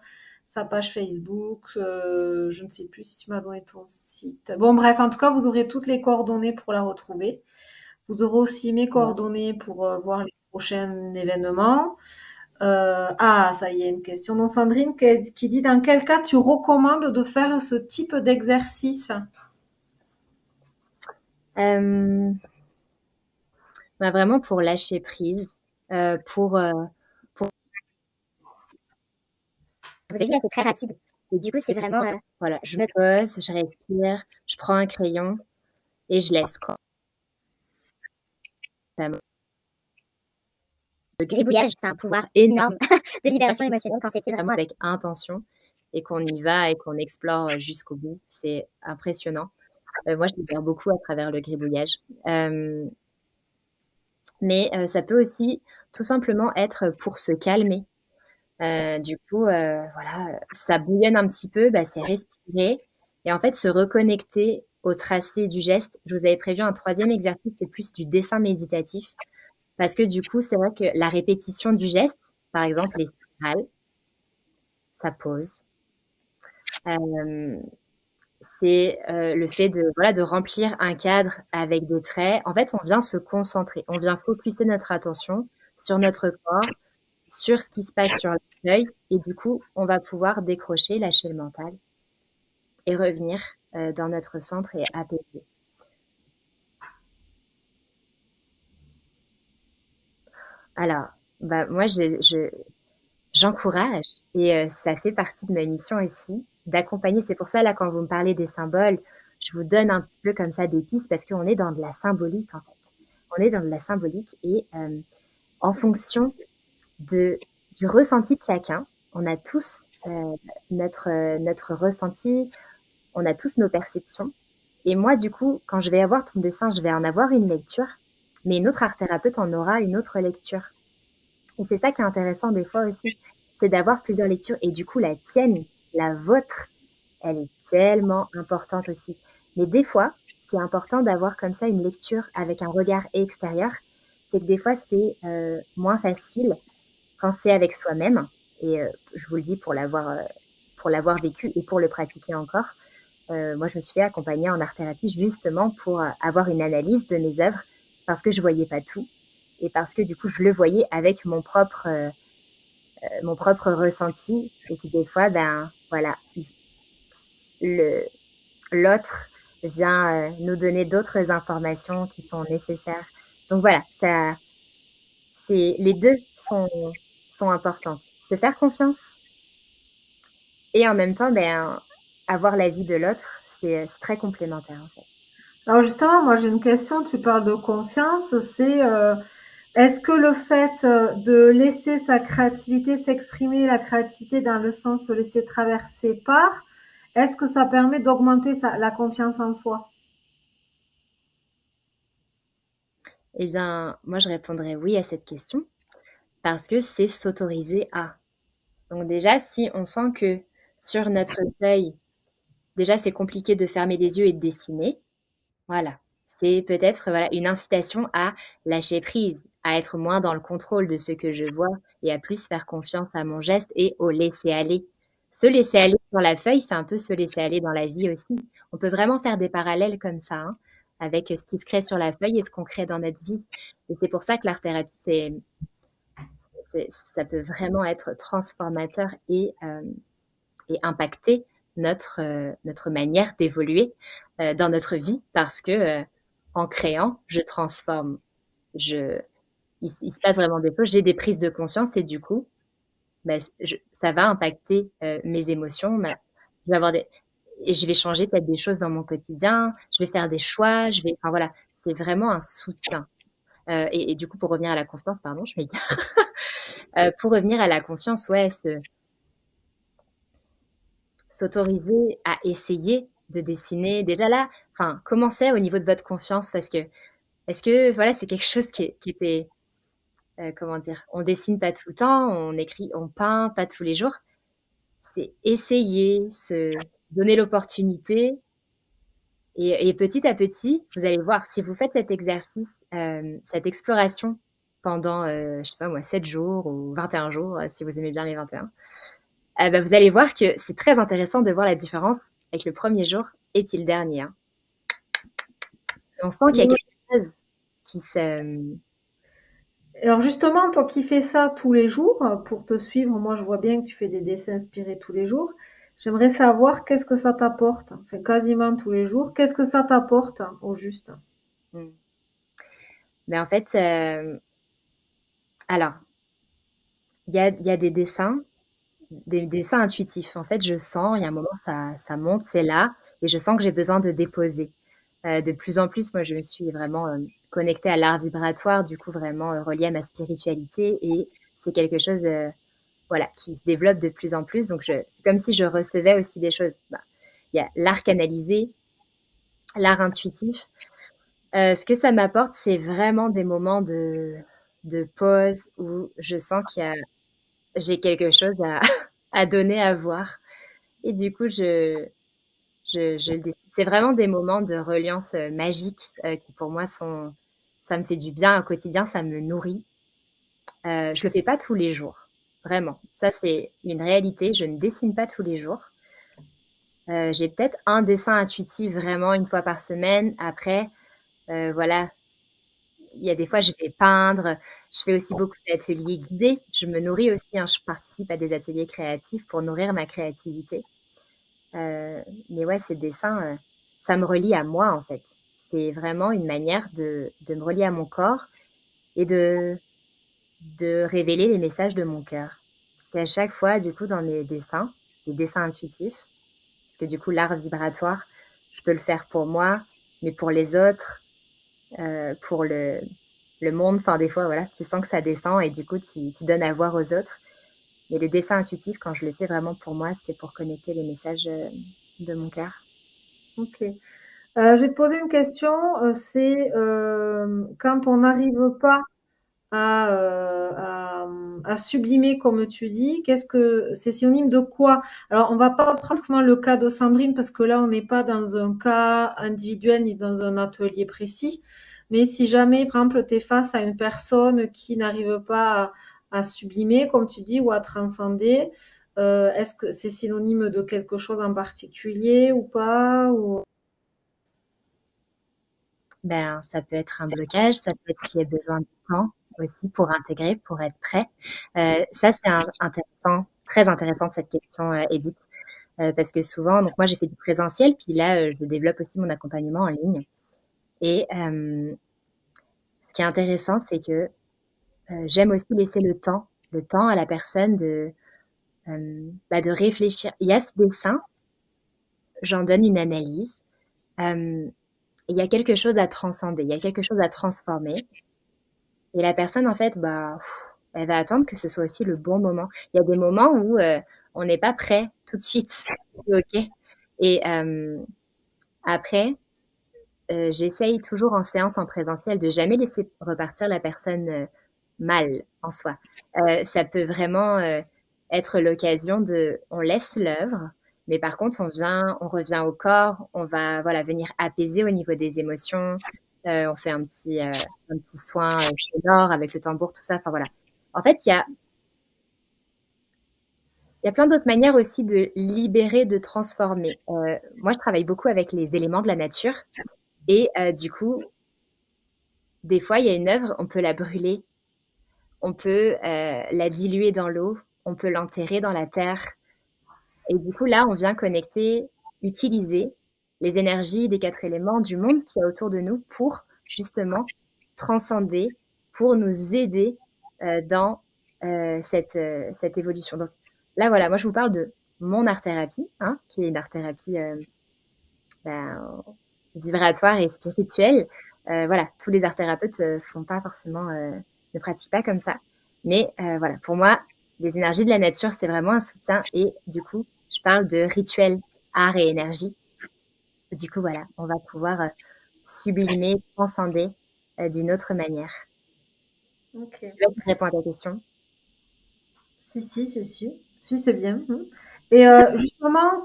sa page Facebook. Je ne sais plus si tu m'as donné ton site. Bon, bref, en tout cas, vous aurez toutes les coordonnées pour la retrouver. Vous aurez aussi mes coordonnées pour voir les prochains événements. Ah, ça y est, une question. Donc, Sandrine qui dit dans quel cas tu recommandes de faire ce type d'exercice? Euh, bah, vraiment pour lâcher prise, pour Vous avez vu là, c'est très rapide. Et du coup, c'est vraiment voilà, je me pose, je respire, je prends un crayon et je laisse quoi. le gribouillage, c'est un pouvoir énorme de libération émotionnelle quand c'est fait Vraiment avec intention et qu'on y va et qu'on explore jusqu'au bout. C'est impressionnant. Moi, je libère beaucoup à travers le gribouillage. Mais ça peut aussi tout simplement être pour se calmer. Du coup, voilà, ça bouillonne un petit peu, bah, c'est respirer et en fait se reconnecter au tracé du geste. Je vous avais prévu un troisième exercice, c'est plus du dessin méditatif parce que du coup, c'est vrai que la répétition du geste, par exemple les spirales, ça pose. C'est le fait de, voilà, de remplir un cadre avec des traits. En fait, on vient se concentrer, on vient focuser notre attention sur notre corps, sur ce qui se passe sur la feuille, et du coup, on va pouvoir décrocher, lâcher le mental et revenir dans notre centre et apaiser. Alors, bah, moi, j'encourage et ça fait partie de ma mission aussi d'accompagner. C'est pour ça, là, quand vous me parlez des symboles, je vous donne un petit peu comme ça des pistes parce qu'on est dans de la symbolique, en fait. On est dans de la symbolique et en fonction du ressenti de chacun, on a tous notre ressenti, on a tous nos perceptions. Et moi, du coup, quand je vais avoir ton dessin, je vais en avoir une lecture, mais une autre art thérapeute en aura une autre lecture. Et c'est ça qui est intéressant des fois aussi, c'est d'avoir plusieurs lectures. Et du coup, la tienne, la vôtre, elle est tellement importante aussi. Mais des fois, ce qui est important d'avoir comme ça une lecture avec un regard extérieur, c'est que des fois, c'est moins facile quand c'est avec soi-même. Et je vous le dis pour l'avoir vécu et pour le pratiquer encore. Moi, je me suis fait accompagner en art-thérapie justement pour avoir une analyse de mes œuvres parce que je voyais pas tout et parce que du coup, je le voyais avec mon propre ressenti et que des fois, ben voilà, l'autre vient nous donner d'autres informations qui sont nécessaires. Donc voilà, les deux sont importantes. Se faire confiance et en même temps, ben, avoir l'avis de l'autre, c'est très complémentaire en fait. Alors justement, moi j'ai une question, tu parles de confiance, c'est est-ce que le fait de laisser sa créativité s'exprimer, la créativité dans le sens de laisser traverser par, est-ce que ça permet d'augmenter la confiance en soi? Eh bien, moi je répondrais oui à cette question parce que c'est s'autoriser à. Donc déjà, si on sent que sur notre feuille, déjà c'est compliqué de fermer les yeux et de dessiner, voilà. C'est peut-être voilà, une incitation à lâcher prise, à être moins dans le contrôle de ce que je vois et à plus faire confiance à mon geste et au laisser aller. Se laisser aller sur la feuille, c'est un peu se laisser aller dans la vie aussi. On peut vraiment faire des parallèles comme ça, hein, avec ce qui se crée sur la feuille et ce qu'on crée dans notre vie. Et c'est pour ça que l'art-thérapie, ça peut vraiment être transformateur et impacter notre manière d'évoluer dans notre vie parce que en créant, je transforme. Il se passe vraiment des choses. J'ai des prises de conscience et du coup, bah, ça va impacter mes émotions. Je vais avoir et je vais changer peut-être des choses dans mon quotidien. Je vais faire des choix. Enfin voilà, c'est vraiment un soutien. Et du coup, pour revenir à la confiance, pardon, je m'égare. Pour revenir à la confiance, ouais, s'autoriser à essayer de dessiner. Déjà là, enfin, comment c'est au niveau de votre confiance? Parce que, est-ce que, voilà, c'est quelque chose qui était, comment dire, on dessine pas tout le temps, on écrit, on peint pas tous les jours. C'est essayer, se donner l'opportunité. Et petit à petit, vous allez voir, si vous faites cet exercice, cette exploration pendant, je sais pas moi, 7 jours ou 21 jours, si vous aimez bien les 21, bah, vous allez voir que c'est très intéressant de voir la différence avec le premier jour et puis le dernier. Hein. On sent qu'il y a quelque chose qui se... Alors justement, toi qui fais ça tous les jours, pour te suivre, moi je vois bien que tu fais des dessins inspirés tous les jours. J'aimerais savoir qu'est-ce que ça t'apporte, enfin quasiment tous les jours, qu'est-ce que ça t'apporte au juste? Mais en fait, alors, il y a des dessins intuitifs. En fait, je sens, il y a un moment, ça monte, c'est là, et je sens que j'ai besoin de déposer. De plus en plus, moi, je me suis vraiment connectée à l'art vibratoire, du coup, vraiment reliée à ma spiritualité, et c'est quelque chose voilà, qui se développe de plus en plus. Donc, c'est comme si je recevais aussi des choses. Bah, il y a l'art canalisé, l'art intuitif. Ce que ça m'apporte, c'est vraiment des moments de de pause où je sens j'ai quelque chose à donner, à voir. Et du coup, je le décide. C'est vraiment des moments de reliance magiques qui pour moi ça me fait du bien au quotidien, ça me nourrit. Je le fais pas tous les jours, vraiment. Ça, c'est une réalité. Je ne dessine pas tous les jours. J'ai peut-être un dessin intuitif vraiment une fois par semaine. Après, voilà, il y a des fois, je vais peindre. Je fais aussi beaucoup d'ateliers guidés. Je me nourris aussi, hein, je participe à des ateliers créatifs pour nourrir ma créativité. Mais ouais, ces dessins, ça me relie à moi, en fait. C'est vraiment une manière de me relier à mon corps et de révéler les messages de mon cœur. C'est à chaque fois, du coup, dans mes dessins, les dessins intuitifs, parce que du coup, l'art vibratoire, je peux le faire pour moi, mais pour les autres, pour le monde. Enfin, des fois, voilà, tu sens que ça descend et du coup, tu donnes à voir aux autres. Mais le dessin intuitif, quand je le fais vraiment pour moi, c'est pour connecter les messages de mon cœur. Ok. Je vais te poser une question. C'est quand on n'arrive pas à sublimer, comme tu dis, qu'est-ce que c'est synonyme de quoi? Alors, on va pas prendre forcément le cas de Sandrine parce que là, on n'est pas dans un cas individuel ni dans un atelier précis. Mais si jamais, par exemple, tu es face à une personne qui n'arrive pas à sublimer, comme tu dis, ou à transcender, est-ce que c'est synonyme de quelque chose en particulier ou pas? Ou... Ben, ça peut être un blocage, ça peut être qu'il y ait besoin de temps aussi pour intégrer, pour être prêt. Ça, c'est intéressant, très intéressant cette question, Edith, parce que souvent, donc moi j'ai fait du présentiel, puis là, je développe aussi mon accompagnement en ligne. Et ce qui est intéressant, c'est que j'aime aussi laisser le temps à la personne de réfléchir. Il y a ce dessin, j'en donne une analyse. Il y a quelque chose à transcender, il y a quelque chose à transformer. Et la personne, en fait, elle va attendre que ce soit aussi le bon moment. Il y a des moments où on n'est pas prêt tout de suite. C'est OK. Et après, j'essaye toujours en séance en présentiel de jamais laisser repartir la personne mal en soi. Ça peut vraiment être l'occasion on laisse l'œuvre, mais par contre, on revient au corps, on va voilà venir apaiser au niveau des émotions. On fait un petit soin sonore avec le tambour, tout ça. Enfin voilà. En fait, il y a plein d'autres manières aussi de libérer, de transformer. Moi, je travaille beaucoup avec les éléments de la nature et du coup, des fois, il y a une œuvre, on peut la brûler, on peut la diluer dans l'eau, on peut l'enterrer dans la terre. Et du coup, là, on vient connecter, utiliser les énergies des 4 éléments du monde qu'il y a autour de nous pour justement transcender, pour nous aider dans cette évolution. Donc là, voilà, moi, je vous parle de mon art-thérapie, hein, qui est une art-thérapie vibratoire et spirituelle. Voilà, tous les art-thérapeutes font pas forcément, ne pratiquent pas comme ça. Mais voilà, pour moi, les énergies de la nature, c'est vraiment un soutien. Et du coup, je parle de rituel, art et énergie. Du coup, voilà, on va pouvoir sublimer, transcender d'une autre manière. Ok. Je sais pas si je réponds à ta question. Si, c'est bien. Et justement,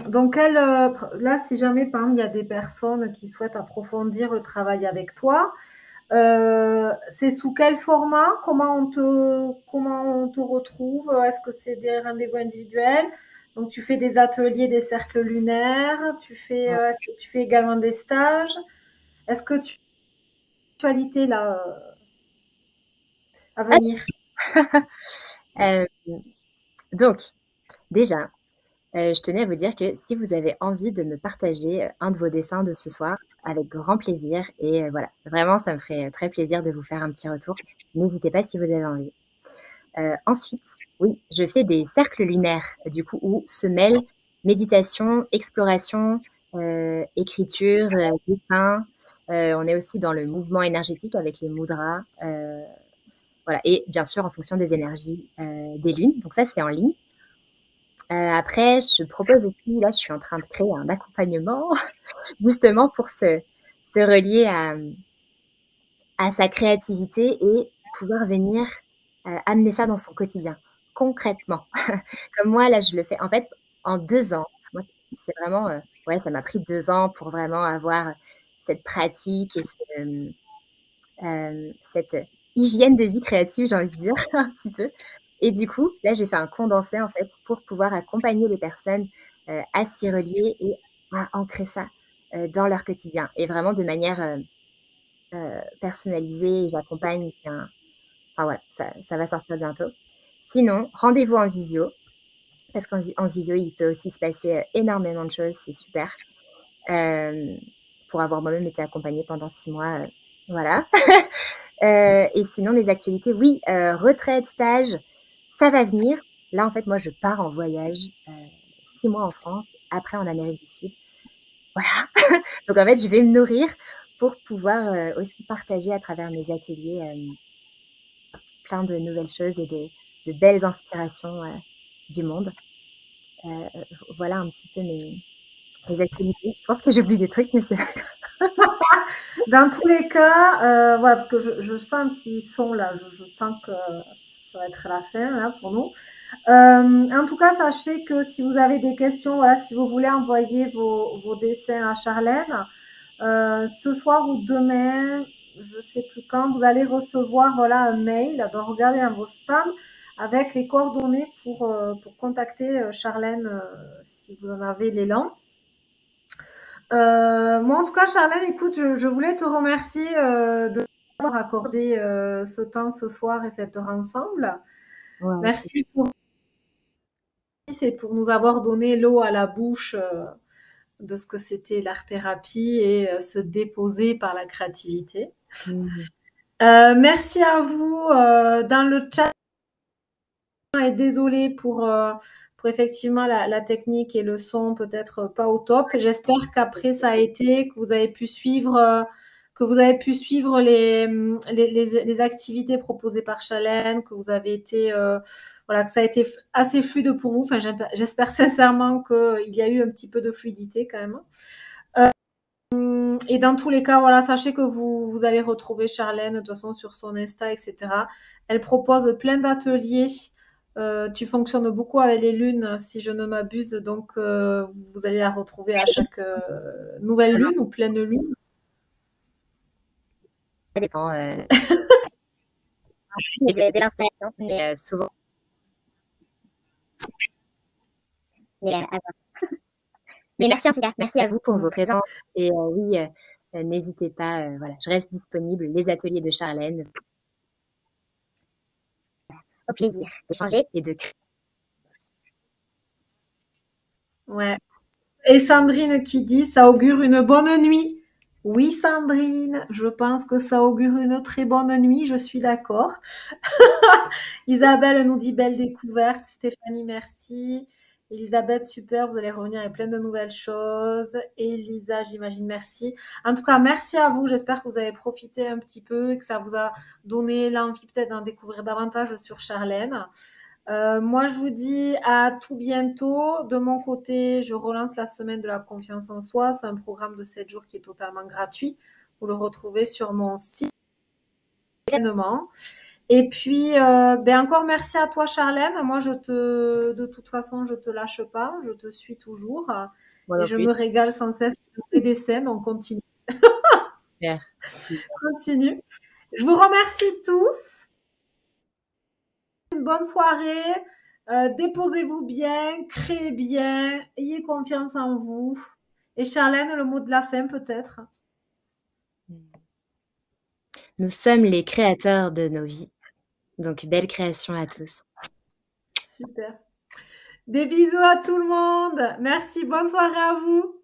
donc là, si jamais, par exemple, il y a des personnes qui souhaitent approfondir le travail avec toi, c'est sous quel format? Comment on te retrouve? Est-ce que c'est des rendez-vous individuels? Donc, tu fais des ateliers, des cercles lunaires. Est-ce que tu fais également des stages? Est-ce que tu as une actualité là à venir? Donc, déjà, je tenais à vous dire que si vous avez envie de me partager un de vos dessins de ce soir, avec grand plaisir. Et voilà, vraiment, ça me ferait très plaisir de vous faire un petit retour. N'hésitez pas si vous avez envie. Ensuite, oui, je fais des cercles lunaires, du coup, où se mêlent méditation, exploration, écriture, dessin. On est aussi dans le mouvement énergétique avec les mudras. Voilà. Et bien sûr, en fonction des énergies des lunes. Donc ça, c'est en ligne. Après, je propose aussi, là, je suis en train de créer un accompagnement justement pour se relier à sa créativité et pouvoir venir amener ça dans son quotidien, concrètement. Comme moi, là, je le fais en fait en 2 ans. Moi, c'est vraiment, ouais, ça m'a pris 2 ans pour vraiment avoir cette pratique et cette hygiène de vie créative, j'ai envie de dire, un petit peu. Et du coup, là, j'ai fait un condensé, en fait, pour pouvoir accompagner les personnes à s'y relier et à ancrer ça dans leur quotidien. Et vraiment de manière personnalisée. J'accompagne, enfin voilà, ça va sortir bientôt. Sinon, rendez-vous en visio, parce qu'en visio, il peut aussi se passer énormément de choses, c'est super. Pour avoir moi-même été accompagnée pendant 6 mois, voilà. Et sinon, mes actualités, oui, retraite, stage, ça va venir. Là, en fait, moi, je pars en voyage, 6 mois en France, après en Amérique du Sud. Voilà. Donc, en fait, je vais me nourrir pour pouvoir aussi partager à travers mes ateliers plein de nouvelles choses et de belles inspirations du monde. Voilà un petit peu mes activités. Je pense que j'oublie des trucs, mais c'est... Dans tous les cas, voilà, parce que je sens un petit son là, je sens que ça va être la fin là pour nous. En tout cas, sachez que si vous avez des questions, voilà, si vous voulez envoyer vos dessins à Charlène, ce soir ou demain, je ne sais plus quand, vous allez recevoir voilà, un mail, donc regardez dans vos spams, avec les coordonnées pour contacter Charlène si vous en avez l'élan. Moi, en tout cas, Charlène, écoute, je voulais te remercier de m'avoir accordé ce temps ce soir et cette heure ensemble. Ouais, Merci pour nous avoir donné l'eau à la bouche de ce que c'était l'art-thérapie et se déposer par la créativité. Merci à vous dans le chat. Et désolée pour effectivement la technique et le son peut-être pas au top. J'espère qu'après ça a été, que vous avez pu suivre les activités proposées par Charlène, que vous avez été voilà, que ça a été assez fluide pour vous. Enfin, j'espère sincèrement qu'il y a eu un petit peu de fluidité quand même. Et dans tous les cas, voilà, sachez que vous allez retrouver Charlène de toute façon sur son Insta, etc. Elle propose plein d'ateliers. Tu fonctionnes beaucoup avec les lunes, si je ne m'abuse, donc vous allez la retrouver à chaque nouvelle lune ou pleine lune. ça dépend. de l'inspiration. Mais souvent, Mais, à voir. Mais merci en tout cas, merci à vous. vous pour vos présences. Et oui, n'hésitez pas, voilà, je reste disponible. Les ateliers de Charlène Au plaisir d'échanger. et de créer. Ouais. Et Sandrine qui dit, ça augure une bonne nuit. Oui, Sandrine, je pense que ça augure une très bonne nuit, je suis d'accord. Isabelle nous dit belle découverte. Stéphanie, merci. Elisabeth, super, vous allez revenir avec plein de nouvelles choses. Elisa, j'imagine, merci. En tout cas, merci à vous. J'espère que vous avez profité un petit peu et que ça vous a donné l'envie peut-être d'en découvrir davantage sur Charlène. Moi, je vous dis à tout bientôt. De mon côté, je relance la semaine de la confiance en soi. C'est un programme de 7 jours qui est totalement gratuit. Vous le retrouvez sur mon site. Et puis, encore merci à toi, Charlène. Moi, de toute façon, je te lâche pas. Je te suis toujours. Et je me régale sans cesse de tes dessins. Donc, continue. Continue. Je vous remercie tous. Une bonne soirée. Déposez-vous bien, créez bien, ayez confiance en vous. Et Charlène, le mot de la fin peut-être. Nous sommes les créateurs de nos vies. Donc, belle création à tous. Super. Des bisous à tout le monde. Merci, bonne soirée à vous.